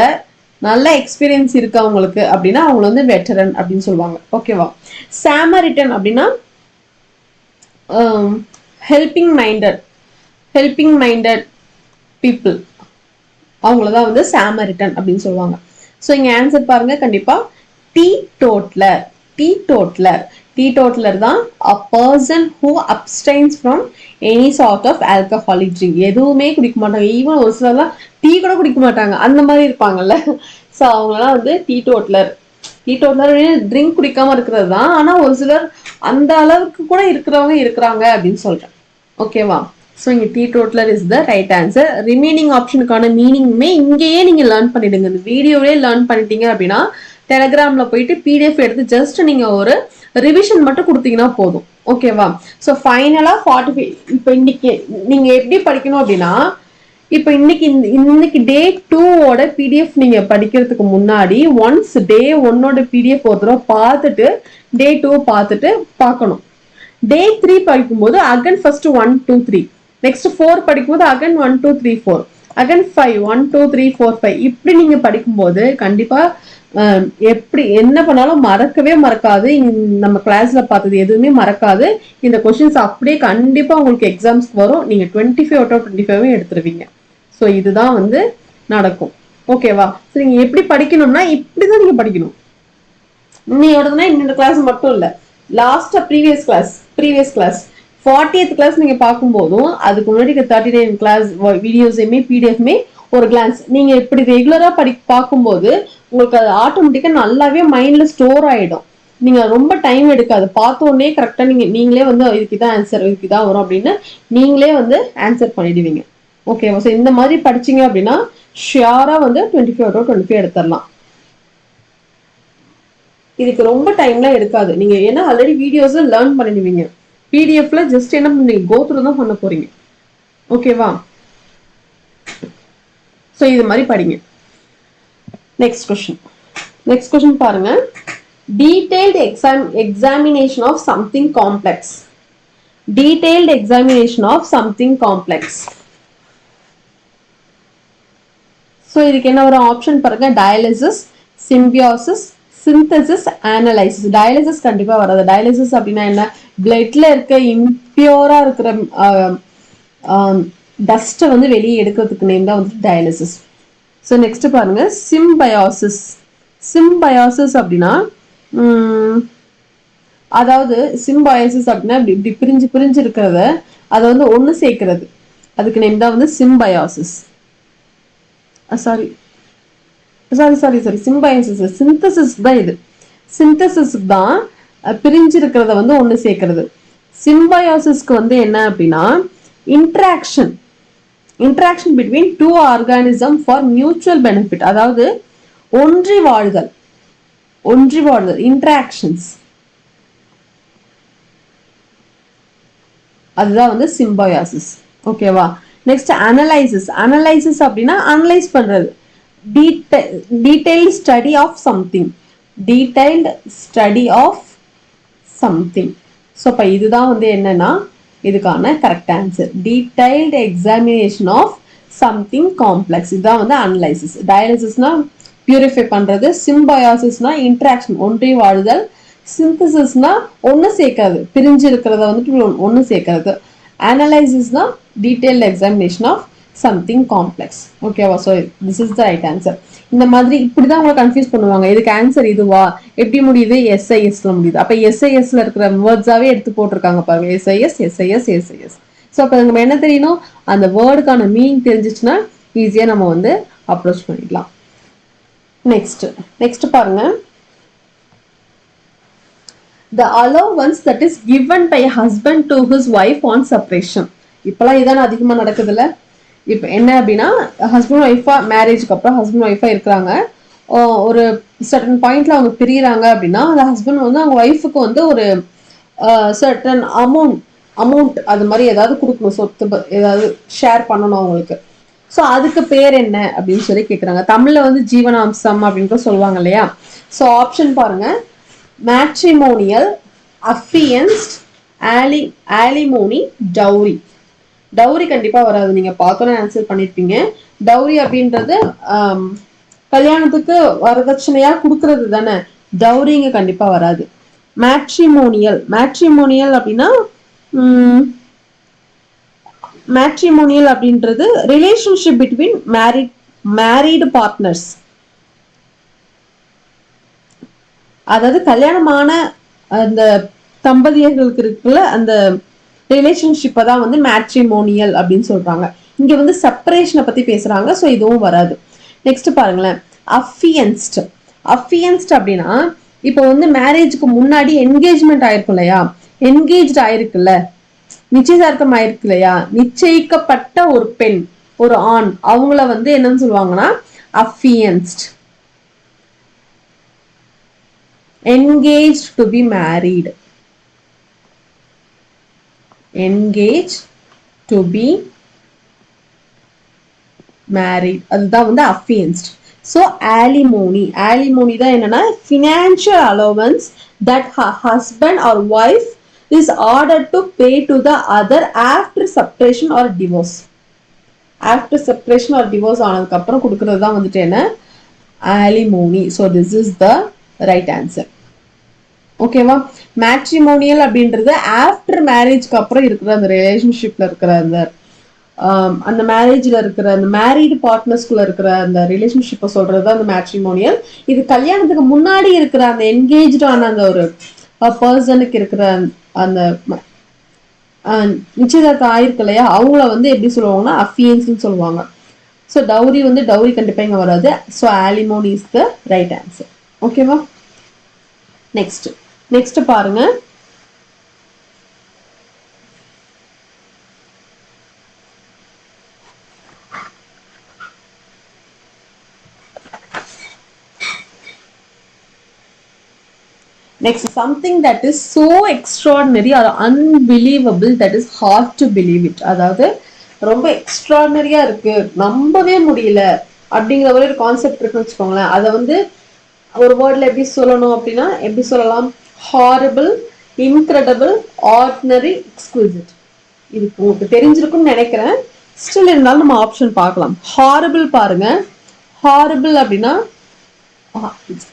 நல்ல எக்ஸ்பீரியன்ஸ் இருக்கு அவங்களுக்கு அப்படின்னா அவங்க வந்து வெட்டரன் அப்படின்னு சொல்லுவாங்க. ஓகேவா? சாமரிட்டன் அப்படின்னா ஹெல்பிங் மைண்டட் பீப்புள், அவங்களதான் வந்து சாமரிட்டன் அப்படின்னு சொல்லுவாங்க. ஸோ இங்க ஆன்சர் பாருங்க. கண்டிப்பா டீடோட்லர் தான் a person who abstains from any sort of alcoholic drink. எதுவுமே குடிக்க மாட்டாங்க. ஈவன் ஒரு சிலர்லாம் டீ கூட குடிக்க மாட்டாங்க, அந்த மாதிரி இருப்பாங்கல்ல. ஸோ அவங்கலாம் வந்து டீடோட்லர் ட்ரிங்க் குடிக்காம இருக்கிறது தான். ஆனா ஒரு சிலர் அந்த அளவுக்கு கூட இருக்கிறவங்க இருக்கிறாங்க அப்படின்னு சொல்றேன். ஓகேவா? ஸோ இங்க teetotaller is the right answer. Remaining ஆப்ஷனுக்கான மீனிங்குமே இங்கேயே நீங்க லேர்ன் பண்ணிடுங்க. இந்த வீடியோவே லேர்ன் பண்ணிட்டீங்க அப்படின்னா டெலிகிராம்ல போயிட்டு பிடிஎஃப் எடுத்து ஜஸ்ட் நீங்க ஒரு ரிவிஷன் மட்டும் கொடுத்தீங்கன்னா போதும். ஓகேவா? ஸோ ஃபைனலா 45. இப்போ இன்னைக்கு நீங்க எப்படி படிக்கணும் அப்படின்னா, இப்போ இன்னைக்கு டே 2ஓட PDF நீங்க படிக்கிறதுக்கு முன்னாடி ஒன்ஸ் டே 1ஓட PDF ஒரு தடவை பார்த்துட்டு டே 2 பார்த்துட்டு பார்க்கணும். டே 3 படிக்கும்போது அகன் ஃபர்ஸ்ட் 1 2 3, நெக்ஸ்ட் 4 படிக்கும்போது அகன் 1 2 3 4, அகன் 5 1 2 3 4 5. இப்படி நீங்க படிக்கும்போது கண்டிப்பா எப்படி என்ன பண்ணாலும் மறக்கவே மறக்காது. நம்ம கிளாஸ்ல பார்த்தது எதுவுமே மறக்காது. இந்த கொஸ்டின்ஸ் அப்படியே கண்டிப்பா உங்களுக்கு எக்ஸாம்ஸ்க்கு வரும். நீங்க 25 அவுட் ஆஃப் 25 எடுத்துருவீங்க. ஸோ இதுதான் வந்து நடக்கும். ஓகேவா? ஸோ நீங்க எப்படி படிக்கணும்னா இப்படிதான் நீங்க படிக்கணும். இன்னையோடதுனா இந்த கிளாஸ் மட்டும் இல்ல, லாஸ்டா ப்ரீவியஸ் கிளாஸ் 40th கிளாஸ் நீங்க பார்க்கும்போதும் அதுக்கு முன்னாடி 39 கிளாஸ் வீடியோஸையுமே பிடிஎஃப்மே ஒரு கிளான்ஸ் நீங்க இப்படி ரெகுலரா பார்க்கும்போது உங்களுக்கு அது ஆட்டோமேட்டிக்கா நல்லாவே மைண்ட்ல ஸ்டோர் ஆயிடும். நீங்க ரொம்ப டைம் எடுக்காது, பார்த்த உடனே கரெக்டா நீங்களே வந்து இதுக்குதான் ஆன்சர் இதுக்குதான் வரும் அப்படின்னு நீங்களே வந்து ஆன்சர் பண்ணிடுவீங்க. ஓகேவா? ஸோ இந்த மாதிரி படிச்சீங்க அப்படின்னா ஷியரா வந்து 25 அவுட் ஆஃப் 25 எடுத்துடலாம். இதுக்கு ரொம்ப டைம்லாம் எடுக்காது. நீங்க ஏன்னா ஆல்ரெடி வீடியோஸ் லேர்ன் பண்ணிடுவீங்க. பிடிஎஃப்ல ஜஸ்ட் என்ன பண்ணீங்க, கோ த்ரூ தான் பண்ண போறீங்க. ஓகேவா? ஸோ இது மாதிரி படிங்க. நெக்ஸ்ட் கொஸ்டின் பாருங்க. Detailed examination of something complex. Detailed examination of something complex. So இதுக்கு என்ன ஒரு ஆப்ஷன் பாருங்க, dialysis, symbiosis, synthesis, analysis. Dialysis கண்டிப்பா வராது. டயாலிசிஸ் அப்படின்னா என்ன, பிளட்ல இருக்க இம்பியூரா இருக்கிற டஸ்ட்டை வந்து வெளியே எடுக்கிறதுக்கு நேம் தான் வந்து டயாலிசிஸ். ஸோ நெக்ஸ்ட் பாருங்க, சிம்பயோசிஸ். சிம்பயோசிஸ் அப்படின்னா அதாவது சிம்பயோசிஸ் அப்படின்னா இப்படி பிரிஞ்சு இருக்கிறத அதை வந்து ஒன்று சேர்க்கிறது, அதுக்கு நேம் தான் வந்து சிம்பயோசிஸ். Sorry Symbiosis. சிந்தசிஸ் தான் இது. சிந்தசிஸ் தான் பிரிஞ்சிருக்கிறத வந்து ஒன்று சேர்க்கிறது. சிம்பயோசிஸ்க்கு வந்து என்ன அப்படின்னா interaction between two organism for mutual benefit. அதாவது ஒன்றி வாழ்தல் இன்ட்ராக்ஷன்ஸ், அதுதான் வந்து சிம்பயோசிஸ். ஓகேவா? நெக்ஸ்ட் அனலைசிஸ் அப்படின்னா அனலைஸ் பண்றது, detailed study of something. So இப்போ இதுதான் வந்து என்னன்னா இதுக்கான correct answer. Detailed examination of something complex, இதுதான் வந்து அனலைசிஸ். டயாலிசிஸ்னா பியூரிஃபை பண்றது, சிம்பயோசிஸ்னா இன்ட்ராக்ஷன் ஒன்றி வாழ்தல், சிந்தசிஸ்னா ஒன்று சேர்க்கறது, பிரிஞ்சு இருக்கிறத வந்துட்டு ஒன்று சேர்க்கறது, அனலைசிஸ்னா detailed examination of something complex. ஓகேவா? So this is the right answer. இந்த மாதிரி இப்படிதான் உங்களை கன்ஃபியூஸ் பண்ணுவாங்க. இதுக்கு ஆன்சர் இதுவா, எப்படி முடியுது, எஸ்ஐஎஸ்ல முடியுது. அப்ப எஸ்ஐஎஸ்ல இருக்கிற வேர்ட்ஸாவே எடுத்து போட்டிருக்காங்க பாருங்க, எஸ்ஐஎஸ். ஸோ அப்ப நம்ம என்ன தெரியணும், அந்த வேர்டுக்கான மீனிங் தெரிஞ்சிச்சுன்னா ஈஸியா நம்ம வந்து அப்ரோச் பண்ணிடலாம். நெக்ஸ்ட் பாருங்க, the allowance that is given by a husband to his wife on separation. இப்பெல்லாம் இதான் அதிகமா நடக்குதுல்ல. இப்போ என்ன அப்படின்னா ஹஸ்பண்ட் ஒய்ஃபா மேரேஜ்க்கு அப்புறம் ஹஸ்பண்ட் ஒய்ஃபா இருக்கிறாங்க, ஒரு சர்டன் பாயிண்ட்ல அவங்க பிரியிறாங்க அப்படின்னா அந்த ஹஸ்பண்ட் வந்து அவங்க ஒய்ஃபுக்கு வந்து ஒரு சர்டன் அமௌண்ட் அது மாதிரி ஏதாவது கொடுக்கணும், சொத்து ஏதாவது ஷேர் பண்ணணும் அவங்களுக்கு. ஸோ அதுக்கு பேர் என்ன அப்படின்னு சொல்லி கேட்குறாங்க. தமிழ்ல வந்து ஜீவனாம்சம் அப்படின்னு சொல்லுவாங்க இல்லையா. ஸோ ஆப்ஷன் பாருங்க, மேட்ரிமோனியல், அஃபியன்ஸ்ட், ஆலிமோனி, டவுரி. டவுரி கண்டிப்பா வராது, நீங்க பார்த்தோன்னே ஆன்சர் பண்ணிருப்பீங்க. டவுரி அப்படின்றது கல்யாணத்துக்கு வரதட்சணையா கொடுக்கறது தானே, டவுரிங்க கண்டிப்பா வராது. மேட்ரிமோனியல் அப்படின்றது ரிலேஷன்ஷிப் பிட்வீன் மேரிடு பார்ட்னர்ஸ். அதாவது கல்யாணமான அந்த தம்பதியர்களுக்கு இருக்குல்ல அந்த ரிலேஷன்ஷிப்பை தான் வந்து மேட்ரிமோனியல் அப்படின்னு சொல்றாங்க. இங்க வந்து செப்பரேஷனை பத்தி பேசுறாங்க, ஸோ இதுவும் வராது. நெக்ஸ்ட் பாருங்களேன், அஃபியன்ஸ்ட் அப்படின்னா இப்போ வந்து மேரேஜுக்கு முன்னாடி என்கேஜ்மெண்ட் ஆயிருக்கும் இல்லையா, என்கேஜ்ட் ஆயிருக்குல்ல, நிச்சயதார்த்தம் ஆயிருக்கு இல்லையா, நிச்சயிக்கப்பட்ட ஒரு பெண் ஒரு ஆண், அவங்கள வந்து என்னன்னு சொல்லுவாங்கன்னா அஃபியன்ஸ்ட். engaged to be married, engaged to be married. அதுதான் வந்து affianced. So alimony. Alimony தான் என்னன்னா financial allowance that her husband or wife is ordered to pay to the other after separation or divorce. After separation or divorce ஆனதுக்கு அப்புறம் கொடுக்கிறது தான் வந்துட்டு என்ன alimony. So this is the right answer. ஓகேவா? மேட்ரிமோனியல் அப்படின்றது ஆஃப்டர் மேரேஜ்க்கு அப்புறம் இருக்கிற அந்த ரிலேஷன்ஷிப்ல இருக்கிற அந்த மேரேஜ்ல இருக்கிற அந்த மேரீடு பார்ட்னர்ஸ்குள்ள இருக்கிற அந்த ரிலேஷன்ஷிப்பை சொல்றது அந்த மேட்ரிமோனியல். இது கல்யாணத்துக்கு முன்னாடி இருக்கிற அந்த என்கேஜான அந்த ஒரு பர்சனுக்கு இருக்கிற அந்த நிச்சயதார்த்தம் ஆயிருக்கு இல்லையா, அவங்கள வந்து எப்படி சொல்லுவாங்கன்னா அஃபியன்ஸ்ன்னு சொல்லுவாங்க. ஸோ டவுரி வந்து டவுரி கண்டிப்பா இங்க வராது. So alimony is the right answer. ஓகேவா? நெக்ஸ்ட் பாருங்க. Next, something that is so extraordinary or unbelievable that is hard to believe it. அதாவது ரொம்ப எக்ஸ்ட்ராடினரியா இருக்கு, நம்பவே முடியல அப்படிங்கிற ஒரு கான்செப்ட் இருக்குன்னு வச்சுக்கோங்களேன். அதை வந்து ஒரு வேர்ட்ல எப்படி சொல்லணும் அப்படின்னா எப்படி சொல்லலாம்? Horrible, incredible, ordinary, exquisite. இது உங்களுக்கு தெரிஞ்சிருக்கும்னு நினைக்கிறேன். ஸ்டில் இருந்தாலும் நம்ம ஆப்ஷன் பார்க்கலாம். ஹாரிபிள் பாருங்க. ஹாரிபிள் அப்படின்னா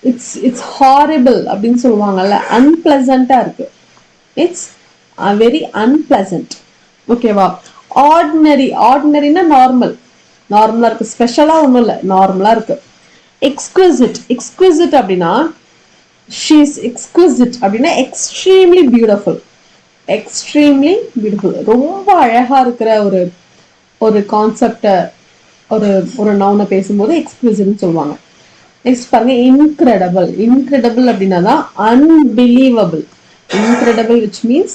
இட்ஸ் ஹாரிபிள் அப்படின்னு சொல்லுவாங்கல்ல, அன்பிளசண்டா இருக்கு. It's very unpleasant. ஓகேவா? ஆர்டினரி, ஆர்டினரினா நார்மலா இருக்கு, ஸ்பெஷலா ஒன்றும் இல்லை, நார்மலா இருக்கு. எக்ஸ்குவிசிட், எக்ஸ்குவிசிட் அப்படின்னா ஷீஸ் எக்ஸ்குவிசிட் அப்படின்னா எக்ஸ்ட்ரீம்லி பியூட்டிஃபுல், எக்ஸ்ட்ரீம்லி பியூட்டிஃபுல், ரொம்ப அழகா இருக்கிற ஒரு கான்செப்ட ஒரு நவுனை பேசும்போது எக்ஸ்குவிசிட்னு சொல்லுவாங்க. நெக்ஸ்ட் பாருங்க, இன்கிரெடிபிள். இன்கிரெடிபிள் அப்படின்னா தான் unbelievable. Incredible which means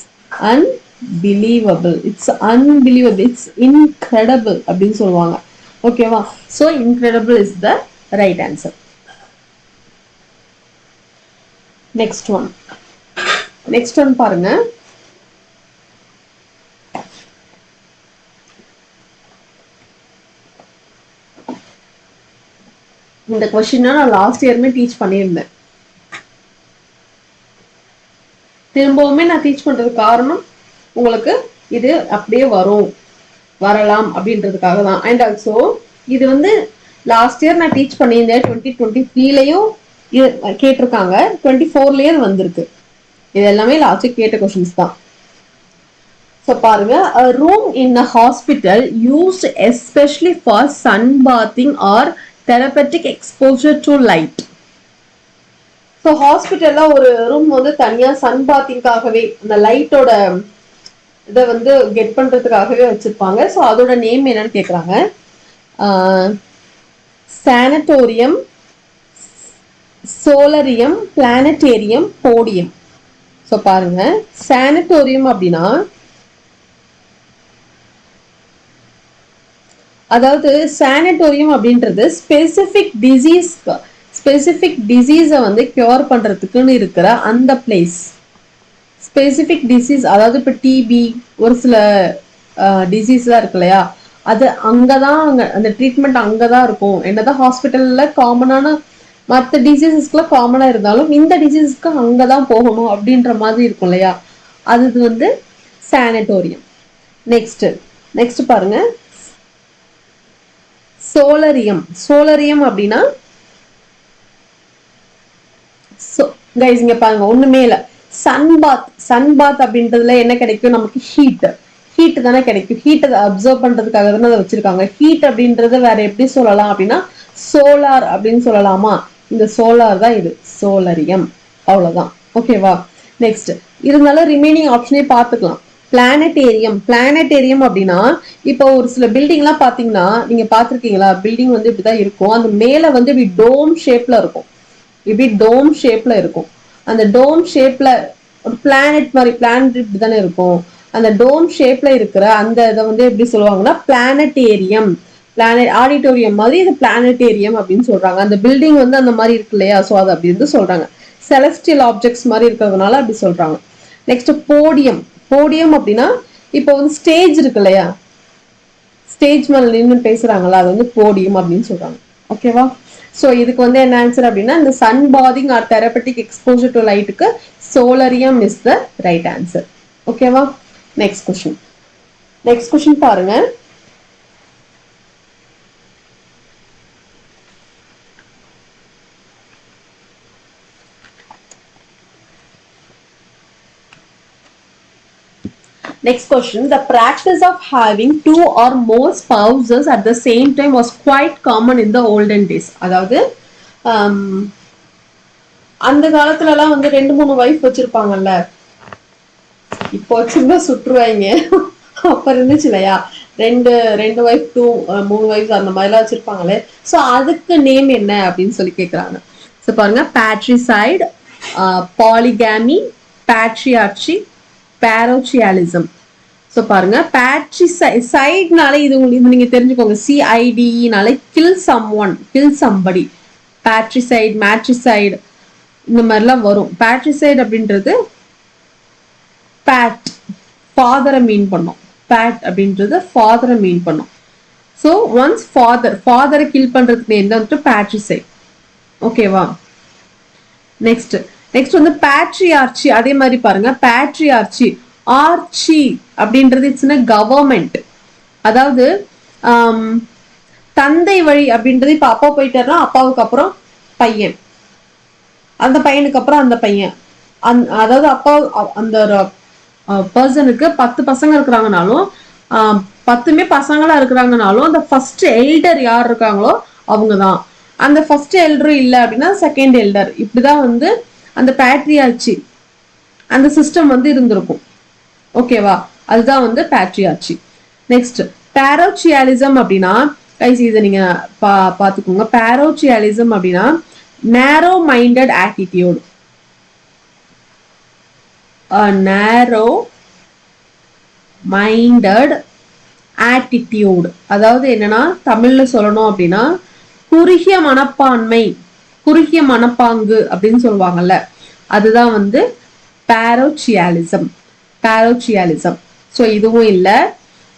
unbelievable. It's unbelievable. It's incredible அப்படின்னு சொல்லுவாங்க. ஓகேவா? So incredible is the right answer. Next one பாருங்க. இந்த क्वेश्चन நான் லாஸ்ட் இயர்மே டீச் பண்ணியிருந்தேன். திரும்பவுமே நான் டீச் பண்றது காரணம் உங்களுக்கு இது அப்படியே வரலாம் அப்படின்றதுக்காக தான். அண்ட் ஆல்சோ இது வந்து லாஸ்ட் இயர் நான் டீச் பண்ணியிருந்தேன். 2023லயும் கேட்டிருக்காங்க, 24லயும் வந்திருக்கு. இது எல்லாமே லாஸ்ட் கேட்ட கொஸ்டின்ஸ் தான். ஸோ பாருங்க, a room in a hospital used especially for sunbathing or therapeutic exposure to light. So ஹாஸ்பிட்டல்ல ஒரு ரூம் வந்து தனியா சன் பாத்திங்காகவே அந்த லைட்டோட இதை வந்து கெட் பண்றதுக்காகவே வச்சிருப்பாங்க. ஸோ அதோட நேம் என்னன்னு கேட்குறாங்க. Sanatorium, solarium, planetarium, podium. So பாருங்க, சானட்டோரியம் அப்படின்னா அதாவது சானட்டோரியம் அப்படின்றது ஸ்பெசிபிக் டிசீஸை வந்து கியூர் பண்றதுக்குன்னு இருக்கிற அந்த பிளேஸ். ஸ்பெசிபிக் டிசீஸ் அதாவது இப்போ டிபி ஒரு சில டிசீஸ்லாம் இருக்கு இல்லையா, அது அங்கதான் அந்த ட்ரீட்மெண்ட் அங்கதான் இருக்கும். என்னதான் ஹாஸ்பிட்டல்ல காமனான மற்ற டிசீசஸ்க்குலாம் காமனா இருந்தாலும் இந்த டிசீஸ்க்கு அங்கதான் போகணும் அப்படின்ற மாதிரி இருக்கும் இல்லையா, அது வந்து சானட்டோரியம். நெக்ஸ்ட் பாருங்க, சோலரியம். சோலரியம் அப்படின்னா கைஸ் இங்க பாருங்க, ஒண்ணுமே இல்ல. சன்பாத் அப்படின்றதுல என்ன கிடைக்கும் நமக்கு? ஹீட் தானே கிடைக்கும். ஹீட் அப்சர்வ் பண்றதுக்காக தானே அதை வச்சிருக்காங்க. ஹீட் அப்படின்றது வேற எப்படி சொல்லலாம் அப்படின்னா சோலார் அப்படின்னு சொல்லலாமா? இந்த சோலார் தான் இது சோலரியம். அவ்வளவுதான். ஓகேவா? நெக்ஸ்ட் இருந்தாலும் ரிமைனிங் ஆப்ஷனே பார்த்துக்கலாம். பிளானட்டேரியம் அப்படின்னா இப்போ ஒரு சில பில்டிங் எல்லாம் பாத்தீங்கன்னா நீங்க பாத்திருக்கீங்களா? பில்டிங் வந்து இப்படிதான் இருக்கும். அந்த மேல வந்து இப்படி டோம் ஷேப்ல இருக்கும். அந்த டோம் ஷேப்ல ஒரு பிளானட் மாதிரி, பிளானட் இப்படிதானே இருக்கும். அந்த டோம் ஷேப்ல இருக்கிற அந்த இதை வந்து எப்படி சொல்லுவாங்கன்னா பிளானட்டேரியம். ஆடிட்டோரியம் மாதிரி இது பிளானட்டேரியம் அப்படின்னு சொல்றாங்க. அந்த பில்டிங் வந்து அந்த மாதிரி இருக்கு இல்லையா, ஸோ அது அப்படி இருந்து சொல்றாங்க. செலஸ்டியல் ஆப்ஜெக்ட்ஸ் மாதிரி இருக்கிறதுனால அப்படி சொல்றாங்க. நெக்ஸ்ட் போடியம் அப்படின்னா இப்போ வந்து ஸ்டேஜ் இருக்கு இல்லையா, ஸ்டேஜ் மேல நின்று பேசுறாங்களா அது வந்து போடியம் அப்படின்னு சொல்றாங்க. ஓகேவா? ஸோ இதுக்கு வந்து என்ன ஆன்சர் அப்படின்னா இந்த sun bathing or therapeutic exposure to லைட்டுக்கு solarium is the right answer. ஓகேவா? Next question. நெக்ஸ்ட் கொஸ்டின் பாருங்க. Next question. The practice of having two or more spouses at the same time was quite common in the olden days. அதாவது அந்த காலத்துல எல்லாம் வந்து 2-3 வைஃப் வச்சிருப்பாங்கல்ல. இப்போ சின்ன சுற்றுவாங்க. அப்ப இருந்துச்சு இல்லையா, ரெண்டு வைஃப் 3 வைஃப் அந்த மாதிரிலாம் வச்சிருப்பாங்களே. ஸோ அதுக்கு நேம் என்ன அப்படின்னு சொல்லி கேட்குறாங்க. ஸோ பாருங்க, பேட்ரிசைட், பாலிகாமி, பேட்ரியார்ச்சி, பேரோச்சியாலிசம். ஸோ பாருங்க, பேட்ரிசைட்னால இது நீங்க தெரிஞ்சுக்கோங்க, CIDEனால kill someone, kill somebody. Patricide, matricide இந்த மாதிரிலாம் வரும். பேட்ரிசைட் அப்படின்றது பேட், ஃபாதரை மீன் பண்ணும். பேட் அப்படின்றது ஃபாதரை மீன் பண்ணும். ஸோ ஒன்ஸ் ஃபாதரை கில் பண்றதுக்கு நேம் தான் வந்துட்டு பேட்ரிசைட். ஓகேவா? நெக்ஸ்ட் வந்து பேட்ரியார்ச்சி. அதே மாதிரி பாருங்க, பேட்ரியார்ச்சி, ஆர்ச்சி அப்படின்றது இட்ஸ் கவர்மெண்ட். அதாவது தந்தை வழி அப்படின்றது இப்ப அப்பா போயிட்டாருன்னா அப்பாவுக்கு அப்புறம் பையன், அந்த பையனுக்கு அப்புறம் அந்த பையன். அதாவது அப்பா அந்த பர்சனுக்கு 10 பசங்க இருக்கிறாங்கனாலும் 10மே பசங்களா இருக்கிறாங்கனாலும் அந்த ஃபர்ஸ்ட் எல்டர் யார் இருக்காங்களோ அவங்கதான். அந்த ஃபர்ஸ்ட் எல்டரும் இல்லை அப்படின்னா செகண்ட் எல்டர். இப்படிதான் வந்து அந்த பேட்ரியார்ச்சி அந்த சிஸ்டம் வந்து இருந்திருக்கும். ஓகேவா? அதுதான் வந்து பேட்ரியார்ச்சி. நெக்ஸ்ட் பேரோச்சியாலிசம் அப்படின்னா, இதை நீங்க பாத்துக்கோங்க. பேரோச்சியாலிசம் அப்படின்னா நேரோ மைண்டட் ஆட்டிடியூட். நேரோ மைண்டட் ஆட்டிடியூட் அதாவது என்னன்னா, தமிழ்ல சொல்லணும் அப்படின்னா குறுகிய மனப்பான்மை, குறுகிய மனப்பாங்கு அப்படின்னு சொல்லுவாங்கல்ல, அதுதான் வந்து பேரோச்சியாலிசம். பேரோச்சியாலிசம். ஸோ இதுவும் இல்லை,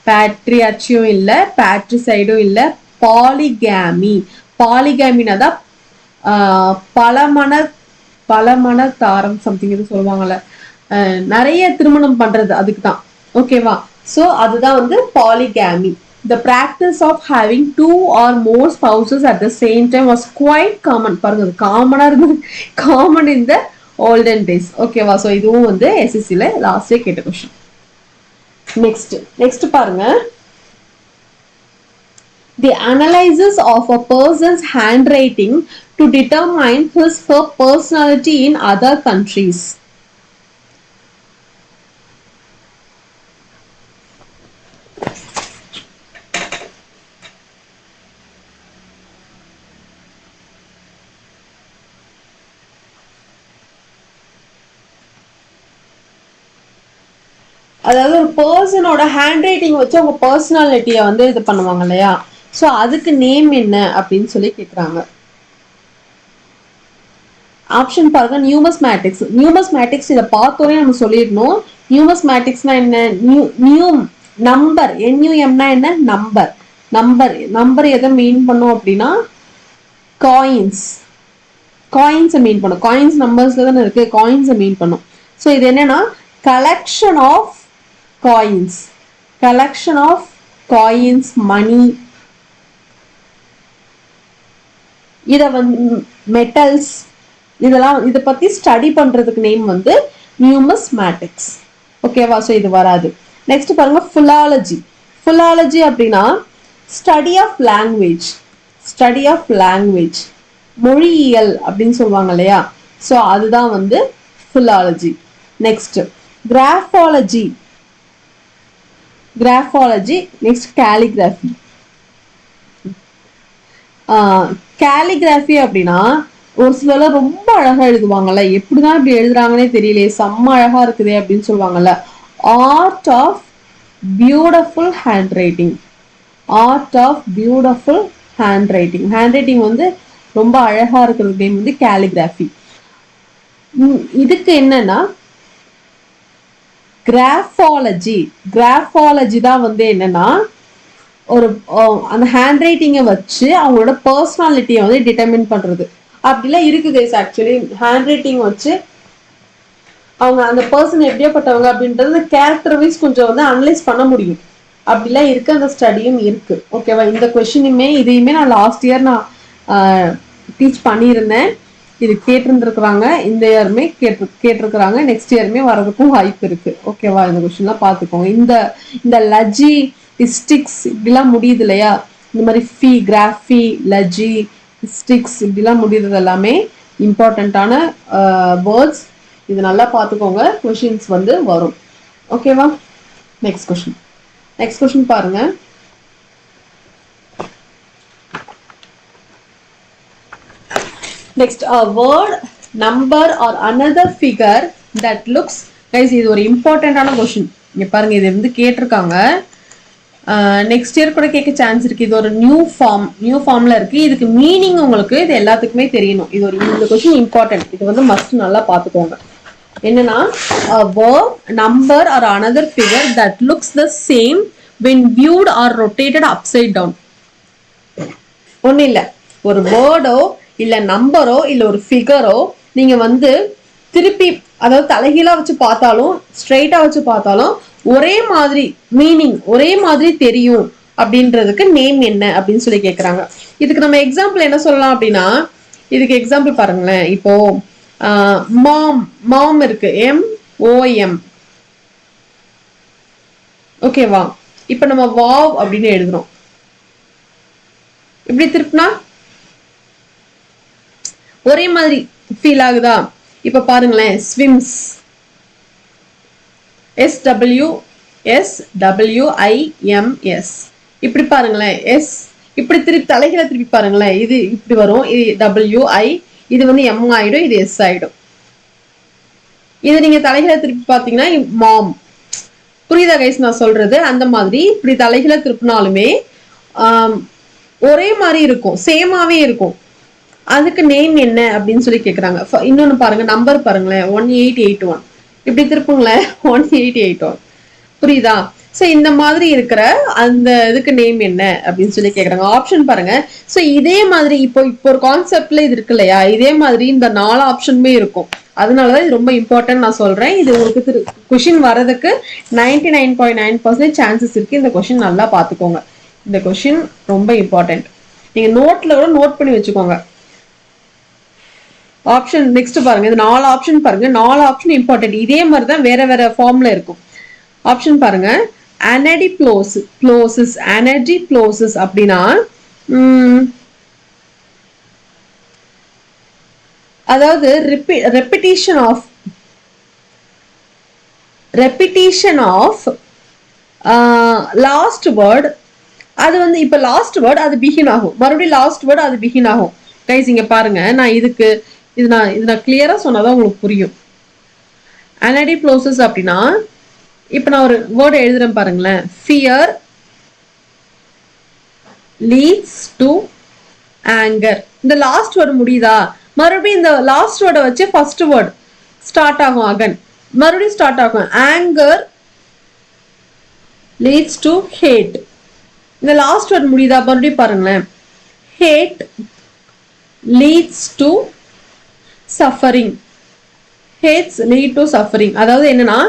பேட்ரியார்ச்சியும் இல்லை, பேட்ரிசைடும் இல்லை. பாலிகாமி, பாலிகாமினா தான் பலமன தாரம் சம்திங் இது சொல்லுவாங்கல்ல, நிறைய திருமணம் பண்றது, அதுக்கு தான். ஓகேவா? ஸோ அதுதான் வந்து polygamy. The practice of having 2 or more spouses at the same time was quite common. பாருங்க, காமனா இருந்து common in the olden days. ஓகேவா? ஸோ இதுவும் வந்து SSCல லாஸ்டே கேட்ட கொஸ்டின். நெக்ஸ்ட் பாருங்க, the analysis of a person's handwriting to determine his her personality in other countries. அதாவது ஒரு பர்சனோட ஹேண்ட் ரைட்டிங் வச்சு அவங்க பர்சனாலிட்டியை வந்து இது பண்ணுவாங்க இல்லையா, ஸோ அதுக்கு நேம் என்ன அப்படின்னு சொல்லி கேட்குறாங்க. ஆப்ஷன் பாருங்க, நியூமஸ்மேட்டிக்ஸ். நியூமஸ்மேட்டிக்ஸ் இதை பார்த்தோன்னே நம்ம சொல்லிடணும். நியூமஸ்மேட்டிக்ஸ்னா என்ன? நியூம் நம்பர், NUMனா என்ன? நம்பர். நம்பர் எதை மீன் பண்ணும் அப்படின்னா காயின்ஸை மீன் பண்ணும். காயின்ஸ் நம்பர்ஸ்ல தானே இருக்கு, காயின்ஸை மீன் பண்ணும். ஸோ இது என்னன்னா collection of coins, money, இத வந்து மெட்டல்ஸ், இதெல்லாம் இதை பத்தி ஸ்டடி பண்றதுக்கு நேம் வந்து நியூமஸ்மேட்டிக்ஸ். ஓகேவா? ஸோ இது வராது. நெக்ஸ்ட் பாருங்க, philology. philology அப்படின்னா ஸ்டடி ஆஃப் லாங்குவேஜ், மொழியியல் அப்படின்னு சொல்லுவாங்க இல்லையா, ஸோ அதுதான் வந்து philology. Next graphology. Next calligraphy. Calligraphy அப்படின்னா ஒரு சிலர் ரொம்ப அழகா எழுதுவாங்கல்ல, எப்படிதான் இப்படி எழுதுறாங்கன்னே தெரியலையே, செம்ம அழகா இருக்குதே அப்படின்னு சொல்லுவாங்கல்ல. Art of beautiful handwriting. Handwriting வந்து ரொம்ப அழகா இருக்கிறது நேம் வந்து கேலிகிராஃபி. இதுக்கு என்னன்னா கிராஃபாலஜி தான் வந்து என்னன்னா ஒரு அந்த ஹேண்ட் ரைட்டிங்கை வச்சு அவங்களோட பர்சனாலிட்டியை வந்து டிட்டர்மின் பண்றது அப்படிலாம் இருக்கு கைஸ். ஆக்சுவலி ஹேண்ட் ரைட்டிங் வச்சு அவங்க அந்த பர்சன் எப்படியாப்பட்டவங்க அப்படின்றது கேரக்டர் வைஸ் கொஞ்சம் வந்து அனலைஸ் பண்ண முடியும். அப்படிலாம் இருக்கு, அந்த ஸ்டடியும் இருக்கு. ஓகேவா? இந்த கொஸ்டினுமே இதையுமே நான் லாஸ்ட் இயர் நான் டீச் பண்ணியிருந்தேன். இது கேட்டிருந்துருக்குறாங்க, இந்த இயருமே கேட்டிருக்கிறாங்க, நெக்ஸ்ட் இயருமே வரதுக்கும் வாய்ப்பு இருக்கு. ஓகேவா? இந்த கொஸ்டின்லாம் பார்த்துக்கோங்க. இந்த லஜி ஸ்டிக்ஸ் இப்படிலாம் முடியுது இல்லையா, இந்த மாதிரி ஃபி கிராஃபி லஜி ஸ்டிக்ஸ் இப்படிலாம் முடியுறது எல்லாமே இம்பார்ட்டண்ட்டான வேர்ட்ஸ். இது நல்லா பார்த்துக்கோங்க, கொஷின்ஸ் வந்து வரும். ஓகேவா? நெக்ஸ்ட் கொஸ்டின் பாருங்க. Next, a word, number or another figure that looks, guys இது ஒரு இம்பார்ட்டன்டான கொஸ்டின். இங்க பாருங்க, இது வந்து கேட்டிருக்காங்க, நெக்ஸ்ட் இயர் கூட கேட்க சான்ஸ் இருக்கு. இது ஒரு நியூ ஃபார்ம்ல இருக்கு. இதுக்கு மீனிங் உங்களுக்கு இது எல்லாத்துக்குமே தெரியணும். இந்த கொஸ்டின் இம்பார்ட்டன்ட். இது வந்து மஸ்ட் நல்லா பார்த்துக்கோங்க. என்னன்னா, a word, number or another figure that looks the same when viewed or rotated upside down. ஒன்றும் இல்லை, ஒரு வேர்டோ இல்லை நம்பரோ இல்லை ஒரு ஃபிகரோ நீங்க வந்து திருப்பி, அதாவது தலைகீழா வச்சு பார்த்தாலும் ஸ்ட்ரெயிட்டா வச்சு பார்த்தாலும் ஒரே மாதிரி மீனிங், ஒரே மாதிரி தெரியும் அப்படின்றதுக்கு நேம் என்ன அப்படின்னு சொல்லி கேட்குறாங்க. இதுக்கு நம்ம எக்ஸாம்பிள் என்ன சொல்லலாம் அப்படின்னா, இதுக்கு எக்ஸாம்பிள் பாருங்களேன். இப்போ மாம் இருக்கு, MOM. ஓகேவா? இப்ப நம்ம வாவ் அப்படின்னு எழுதுறோம். இப்படி திருப்பினா ஒரே மாதிரி ஃபீல் ஆகுதா? இப்ப பாருங்களேன், ஸ்விம்ஸ், SWIMS. இப்படி பாருங்களேன், எஸ் இப்படி திருப்பி தலைகளை திருப்பி பாருங்களேன், இது இப்படி வரும், இது WI, இது வந்து M ஆயிடும், இது S ஆயிடும். இது நீங்க தலைகளை திருப்பி பாத்தீங்கன்னா மாம். புரியுதா கைஸ் நான் சொல்றது? அந்த மாதிரி இப்படி தலைகளை திருப்பினாலுமே ஒரே மாதிரி இருக்கும், சேமாவே இருக்கும். அதுக்கு நேம் என்ன அப்படின்னு சொல்லி கேக்குறாங்க. இன்னொன்னு பாருங்க, நம்பர் பாருங்களேன், 1881. இப்படி திருப்புங்களேன், 1881. புரியுதா? சோ இந்த மாதிரி இருக்கிற அந்த இதுக்கு நேம் என்ன அப்படின்னு சொல்லி கேக்குறாங்க. ஆப்ஷன் பாருங்க. சோ இதே மாதிரி இப்போ ஒரு கான்செப்ட்ல இது இருக்கு இல்லையா, இதே மாதிரி இந்த 4 ஆப்ஷனுமே இருக்கும். அதனாலதான் இது ரொம்ப இம்பார்ட்டன்ட் நான் சொல்றேன். இது உங்களுக்கு கொஸ்டின் வர்றதுக்கு 99.9% சான்சஸ் இருக்கு. இந்த கொஸ்டின் நல்லா பாத்துக்கோங்க. இந்த கொஸ்டின் ரொம்ப இம்பார்ட்டன்ட். நீங்க நோட்ல கூட நோட் பண்ணி வச்சுக்கோங்க. ஆப்ஷன் நெக்ஸ்ட் பாருங்க, இது 4 ஆப்ஷன் பாருங்க. 4 ஆப்ஷன் இம்பார்ட்டன்ட். இதே மாதிரி தான் வேற வேற ஃபார்ம்ல இருக்கும். ஆப்ஷன் பாருங்க, anadiplosis. anadiplosis அப்படின்னா அதாவது repetition of லாஸ்ட் வேர்ட். அது வந்து இப்ப லாஸ்ட் வேர்ட் அது பிகின் ஆகும், மறுபடியும் லாஸ்ட் வேர்ட் அது பிகின் ஆகும். கைஸ் இங்க பாருங்க, நான் இது நான் கிளியரா சொன்னாதான் உங்களுக்கு புரியும். anadiplosis அப்படின்னா இப்ப நான் ஒரு வேர்டு எழுதுறேன் பாருங்களேன், fear leads to anger. இந்த லாஸ்ட் வேர்டு முடியுதா, மறுபடியும் இந்த லாஸ்ட் வேர்டை வச்சு ஃபர்ஸ்ட் வேர்டு ஸ்டார்ட் ஆகும், அகன் மறுபடியும் ஸ்டார்ட் ஆகும். anger leads to hate. இந்த லாஸ்ட் வேர்டு முடியுதா, மறுபடியும் பாருங்களேன், hate leads to suffering. hates lead to suffering. அதாவது என்னன்னா,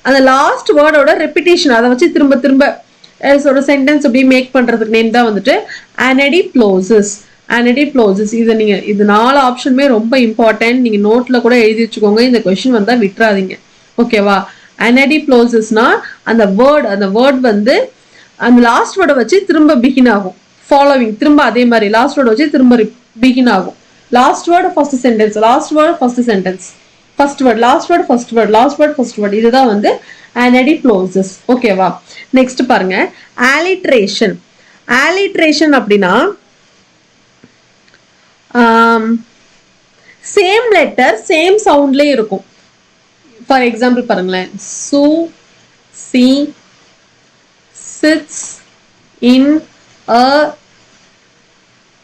அந்த லாஸ்ட் வேர்டோட ரெப்பிட்டேஷன், அதை வச்சு திரும்ப திரும்ப சென்டென்ஸ் அப்படியே மேக் பண்றதுக்கு நேம் தான் வந்துட்டு anadiplosis. இது 4 ஆப்ஷனுமே ரொம்ப இம்பார்ட்டன்ட். நீங்க நோட்ல கூட எழுதி வச்சுக்கோங்க. இந்த கொஸ்டின் வந்தா விட்டுறாதீங்க. ஓகேவா? anadiplosis-னா அந்த வேர்ட் வந்து அந்த லாஸ்ட் வேர்டை வச்சு திரும்ப பிகின் ஆகும். ஃபாலோவிங் திரும்ப அதே மாதிரி லாஸ்ட் வேர்டை வச்சு திரும்ப பிகின் ஆகும். Last word first sentence, last word first sentence, first word last word first word last word first word. இதுதான் வந்து anadiplosis. ஓகேவா? நெக்ஸ்ட் பாருங்க, alliteration. அப்படின்னா சேம் லெட்டர் சேம் சவுண்ட்லயே இருக்கும். ஃபார் எக்ஸாம்பிள் பாருங்களேன், சு C sits in a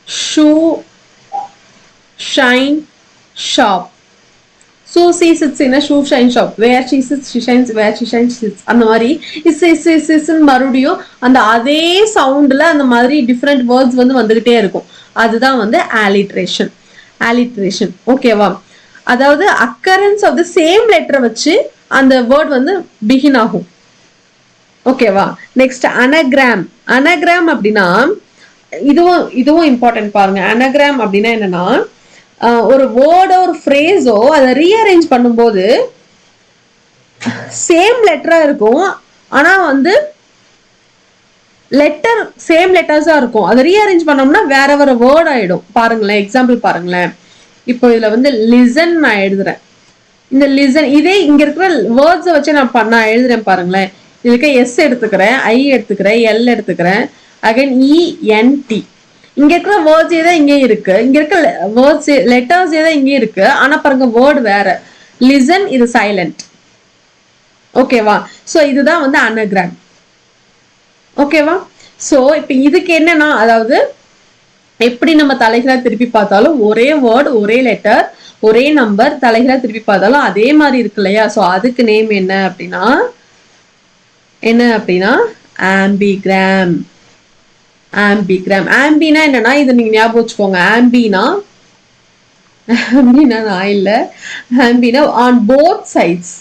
shoe shine shop. Susie sits in a shoe shine shop. Where she sits, she shines. Where she shines, she sits. அந்த மாதிரி இஸ் மறுபடியும் அந்த அதே சவுண்ட்ல அந்த மாதிரி டிஃப்ரெண்ட் வேர்ட்ஸ் வந்து வந்துகிட்டே இருக்கும். அதுதான் வந்து alliteration. alliteration. ஓகேவா? அதாவது occurrence of the same letter வச்சு அந்த வேர்ட் வந்து பிகின் ஆகும். ஓகேவா? Next anagram. anagram அப்படின்னா இதுவும் இம்பார்ட்டன்ட் பாருங்க. anagram அப்படின்னா என்னன்னா ஒரு வேர்டோ ஒரு ஃப்ரேஸோ அதை ரீஅரேஞ்ச் பண்ணும்போது சேம் லெட்டரா இருக்கும், ஆனா வந்து லெட்டர் சேம் லெட்டர்ஸா இருக்கும். அதை ரீஅரேஞ்ச் பண்ணோம்னா வேற வேற வேர்ட் ஆயிடும். பாருங்களேன், எக்ஸாம்பிள் பாருங்களேன். இப்போ இதுல வந்து லிசன் நான் எழுதுறேன். இந்த லிசன் இதே இங்க இருக்கிற வேர்ட்ஸை வச்சு நான் எழுதுறேன் பாருங்களேன். இதுக்கு எஸ் எடுத்துக்கிறேன், ஐ எடுத்துக்கிறேன், எல் எடுத்துக்கிறேன், அகைன் இஎன்டி. இங்க இருக்கிற வேர்ட்ஸ் ஏதோ இங்கே இருக்கு, இங்க இருக்க வேர்ட்ஸ் லெட்டர்ஸ் ஏதோ இங்கே இருக்கு, ஆனா பாருங்க வேர்ட் வேற. லிசன் இது சைலண்ட். ஓகேவா? சோ இதுதான் வந்து அனகிராம். ஓகேவா? சோ இப்ப இதுக்கு என்னன்னா, அதாவது எப்படி நம்ம தலைகளா திருப்பி பார்த்தாலும் ஒரே வேர்ட் ஒரே லெட்டர் ஒரே நம்பர் தலைகளா திருப்பி பார்த்தாலும் அதே மாதிரி இருக்கு இல்லையா? சோ அதுக்கு நேம் என்ன அப்படின்னா ஆம்பிகிராம். ஆம்பிகிராம். ஆம்பினா என்னன்னா இதை நீங்க ஞாபகம் வச்சுக்கோங்க. ஆம்பினா நான் இல்ல, ஆம்பினா on both sides,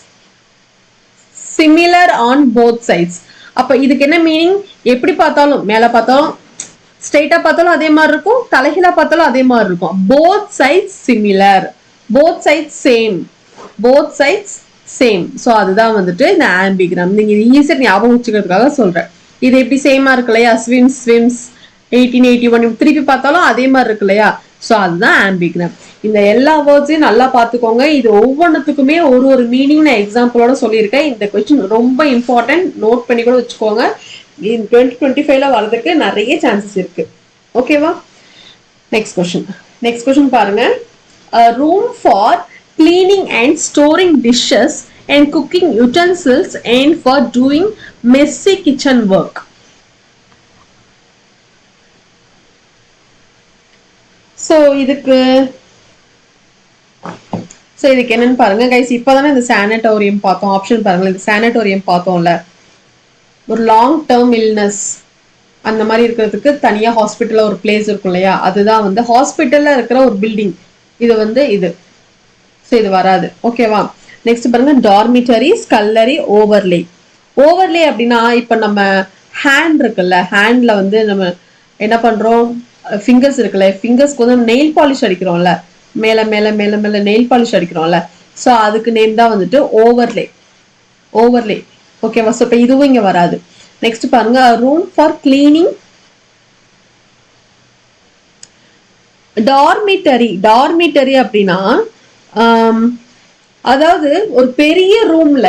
similar on both sides. அப்ப இதுக்கு என்ன மீனிங்? எப்படி பார்த்தாலும், மேல பார்த்தாலும் ஸ்ட்ரெயிட்டா பார்த்தாலும் அதே மாதிரி இருக்கும், தலைகீழா பார்த்தாலும் அதே மாதிரி இருக்கும். Both sides similar, both sides same, both sides same. So அதுதான் வந்துட்டு இந்த ஆம்பிகிராம். நீங்க ஈஸியா ஞாபகம் வச்சுக்கிறதுக்காக சொல்றேன். இது எப்படி சேமா இருக்கு இல்லையா? ஸ்விம்ஸ் 1881 திருப்பி பார்த்தாலும் அதே மாதிரி இருக்கு இல்லையா? ஸோ அதுதான் ஆம்பிகிராம். இந்த எல்லா வேர்ட்ஸையும் நல்லா பார்த்துக்கோங்க. இது ஒவ்வொன்றுத்துக்குமே ஒரு மீனிங் நான் எக்ஸாம்பிளோட சொல்லியிருக்கேன். இந்த கொஸ்டின் ரொம்ப இம்பார்ட்டன்ட், நோட் பண்ணி கூட வச்சுக்கோங்க. 2025ல வரதுக்கு நிறைய சான்சஸ் இருக்கு. ஓகேவா? நெக்ஸ்ட் கொஸ்டின் பாருங்க. Room for cleaning and storing dishes and cooking utensils and for doing messy kitchen work. So இதுக்கு என்னன்னு பாருங்க கைஸ். இப்பதானே இந்த சானிட்டோரியம் பார்த்தோம். ஆப்ஷன் பாருங்க, இந்த சானிட்டோரியம் பார்த்தோம்ல, ஒரு லாங் டேர்ம் இல்னஸ் அந்த மாதிரி இருக்கிறதுக்கு தனியா ஹாஸ்பிட்டல்ல ஒரு பிளேஸ் இருக்கும் இல்லையா? அதுதான் வந்து ஹாஸ்பிட்டல்ல இருக்கிற ஒரு பில்டிங். இது வந்து இது இது வராது. ஓகேவா? நெக்ஸ்ட் பாருங்க, டார்மிட்டரி, ஸ்கல்லரி, ஓவர்லே. ஓவர்லே அப்படின்னா இப்ப நம்ம ஹேண்ட் இருக்குல்ல, ஹேண்ட்ல வந்து நம்ம என்ன பண்றோம், ஃபிங்கர்ஸ் இருக்குல்ல, ஃபிங்கர்ஸ்க்கு வந்து நெயில் பாலிஷ் அடிக்கிறோம்ல, மேல மேல மேல மேல நெயில் பாலிஷ் அடிக்கிறோம்ல. ஸோ அதுக்கு நேம் தான் வந்துட்டு ஓவர்லே. ஓகேவா? ஸோ இப்போ இதுவும் இங்க வராது. நெக்ஸ்ட் பாருங்க, ரூம் ஃபார் கிளீனிங். டார்மிட்டரி அப்படின்னா அதாவது ஒரு பெரிய ரூம்ல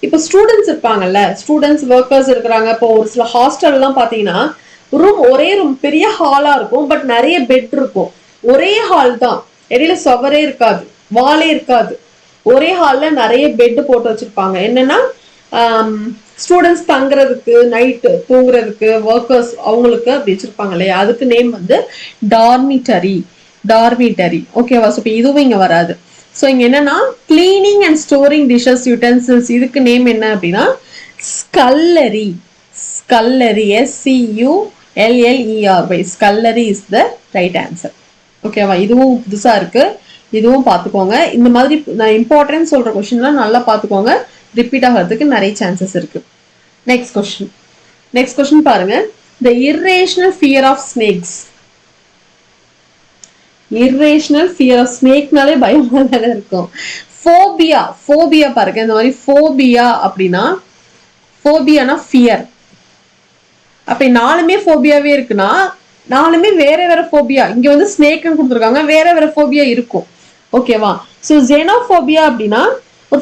இப்ப ஸ்டூடெண்ட்ஸ் இருப்பாங்கல்ல, ஸ்டூடெண்ட்ஸ் ஒர்க்கர்ஸ் இருக்கிறாங்க. இப்போ ஒரு சில ஹாஸ்டல் எல்லாம் பாத்தீங்கன்னா ஒரே ரூம் பெரிய ஹாலா இருக்கும், பட் நிறைய பெட் இருக்கும். ஒரே ஹால் தான், இடையில சுவரே இருக்காது, வாலே இருக்காது. ஒரே ஹால்ல நிறைய பெட் போட்டு வச்சிருப்பாங்க. என்னன்னா ஸ்டூடெண்ட்ஸ் தங்குறதுக்கு, நைட்டு தூங்குறதுக்கு, ஒர்க்கர்ஸ் அவங்களுக்கு அப்படி வச்சிருப்பாங்க இல்லையா? அதுக்கு நேம் வந்து டார்மிட்டரி. ஓகேவா? ஸோ இப்போ இதுவும் இங்க வராது. ஸோ இங்க என்னன்னா cleaning and storing dishes utensils, இதுக்கு நேம் என்ன அப்படின்னா scullery. SCULLERY. Scullery is the right answer. ஓகேவா? இதுவும் புதுசா இருக்கு, இதுவும் பார்த்துக்கோங்க. இந்த மாதிரி நான் இம்பார்ட்டன்ட் சொல்ற கொஸ்டின்லாம் நல்லா பார்த்துக்கோங்க. ரிப்பீட் ஆகிறதுக்கு நிறைய சான்சஸ் இருக்கு. நெக்ஸ்ட் கொஸ்டின் பாருங்க. The irrational fear of snakes. irrational fear of ஸ்னேக்னாலே பயமா தானே இருக்கும். ஃபோபியா பாருங்க. இந்த மாதிரி ஃபோபியா அப்படின்னா, ஃபோபியானா ஃபியர். அப்ப 4மே ஃபோபியாவே இருக்குன்னா 4மே வேற ஃபோபியா. இங்க வந்து ஸ்னேக்னு கொடுத்துருக்காங்க, வேற ஃபோபியா இருக்கும். ஓகேவா? ஸோ ஜெனோஃபோபியா அப்படின்னா ஒரு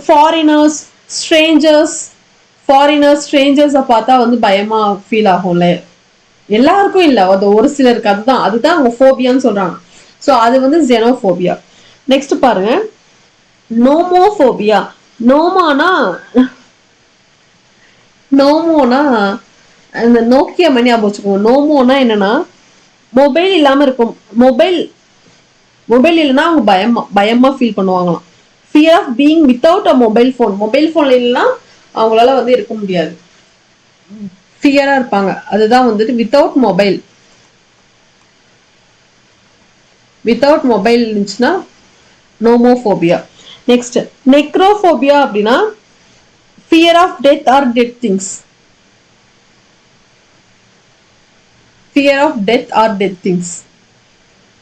ஸ்ட்ரேஞ்சர்ஸை பார்த்தா வந்து பயமா ஃபீல் ஆகும்ல, எல்லாருக்கும் இல்ல, ஒரு சிலருக்கு. அதுதான் அவங்க ஃபோபியான்னு சொல்றாங்க. ஸோ அது வந்து ஜெனோஃபோபியா. நெக்ஸ்ட் பாருங்க, நோமோஃபோபியா. நோமோனா இந்த நோக்கியா மணி ஞாபகம் வச்சுக்கோங்க. நோமோனா என்னன்னா மொபைல் இல்லாம இருக்கும். மொபைல் இல்லைன்னா அவங்க பயமா ஃபீல் பண்ணுவாங்களாம். Fear of being without a mobile phone. Mobile phone இல்லைன்னா அவங்களால வந்து இருக்க முடியாது, ஃபியரா இருப்பாங்க. அதுதான் வந்துட்டு வித்தவுட் மொபைல். வித்தவுட் மொபைல் இருந்துச்சுன்னா நோமோஃபோபியா. நெக்ஸ்ட் நெக்ரோஃபோபியா அப்படின்னா fear of death or dead things. Fear of death or death things.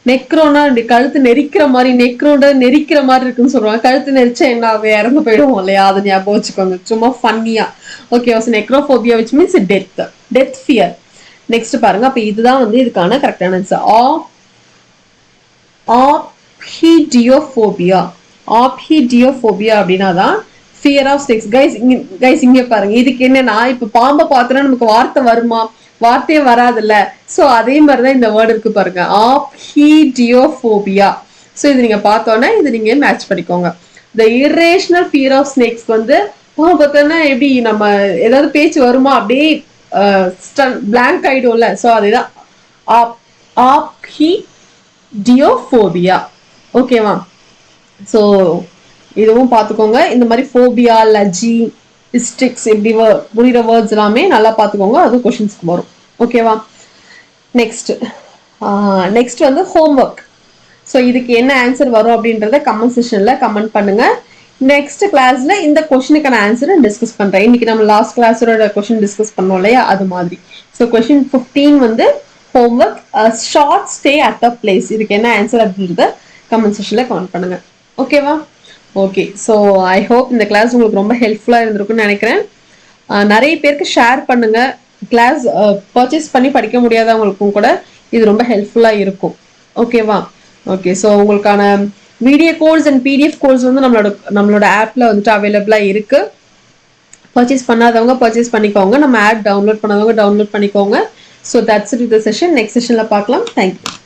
நெக்ரோனா கழுத்து நெரிக்கிற மாதிரி, நெக்ரோட நெரிக்கிற மாதிரி இருக்குன்னு சொல்லுவாங்க. கழுத்து நெரிச்சா என்ன ஆகும், இறந்து போயிடுவோம் இல்லையா, அதை ஞாபகம் வச்சுக்கோங்க சும்மா ஃபன்னியா. Okay, necrophobia which means death, death fear. Next பாருங்க, அப்ப இதுதான் வந்து இதுக்கான கரெக்டான ஆன்சர். ஆப்ஹிடியோஃபோபியா. ஆப்ஹிடியோஃபோபியா அப்படின்னா தான் ஃபியர் ஆஃப் செக்ஸ். கைஸ் இங்க பாருங்க, இதுக்கு என்னன்னா இப்ப பாம்பை பார்த்தோன்னா நமக்கு வார்த்தை வருமா, வார்த்தையே வராதுல்ல. சோ அதே மாதிரிதான் இந்த வேர்டு இருக்கு பாருங்க, ஆப்ஹிடியோஃபோபியா. சோ இது நீங்க பார்த்தோன்னா இது நீங்க மேட்ச் பண்ணிக்கோங்க. த இரேஷனல் ஃபியர் ஆஃப் ஸ்னேக்ஸ் வந்து பார்த்தோன்னா எப்படி நம்ம ஏதாவது பேச்சு வருமா, அப்படியே பிளாங்க் ஆயிடும்ல. சோ அதுதான் ஆப்ஹிடியோஃபோபியா. ஓகேவா? ஸோ இதுவும் பார்த்துக்கோங்க. இந்த மாதிரி ஃபோபியா, லஜி, ஹிஸ்டிக்ஸ் இப்படி புரியுற வேர்ட்ஸ் எல்லாமே நல்லா பார்த்துக்கோங்க, அதுவும் கொஷின்ஸ்க்கு வரும். ஓகேவா? நெக்ஸ்ட் வந்து ஹோம்ஒர்க். ஸோ இதுக்கு என்ன ஆன்சர் வரும் அப்படின்றத கமெண்ட் செக்ஷன்ல கமெண்ட் பண்ணுங்க. நெக்ஸ்ட் கிளாஸ்ல இந்த கொஸ்டினுக்கான ஆன்சரை டிஸ்கஸ் பண்றேன். இன்னைக்கு நம்ம லாஸ்ட் கிளாஸோட கொஸ்டின் டிஸ்கஸ் பண்ணோம் இல்லையா, அது மாதிரி. ஸோ கொஸ்டின் 15 வந்து homework, short stay at a place. இதுக்கு என்ன ஆன்சர் அப்படின்றத கமெண்ட் செக்ஷன்ல கமெண்ட் பண்ணுங்க. ஓகேவா? ஓகே, ஸோ ஐ ஹோப் இந்த கிளாஸ் உங்களுக்கு ரொம்ப ஹெல்ப்ஃபுல்லாக இருந்திருக்கும்னு நினைக்கிறேன். நிறைய பேருக்கு ஷேர் பண்ணுங்க. கிளாஸ் பர்ச்சேஸ் பண்ணி படிக்க முடியாதவங்களுக்கும் கூட இது ரொம்ப ஹெல்ப்ஃபுல்லாக இருக்கும். ஓகேவா? ஓகே, ஸோ உங்களுக்கான video course and PDF course வந்து நம்மளோட ஆப்ல வந்துட்டு அவைலபிளாக இருக்கு. பர்ச்சேஸ் பண்ணாதவங்க பர்ச்சேஸ் பண்ணிக்கோங்க, நம்ம ஆப் டவுன்லோட் பண்ணாதவங்க டவுன்லோட் பண்ணிக்கோங்க. So that's it with the session. Next செஷன்ல பார்க்கலாம். தேங்க்யூ.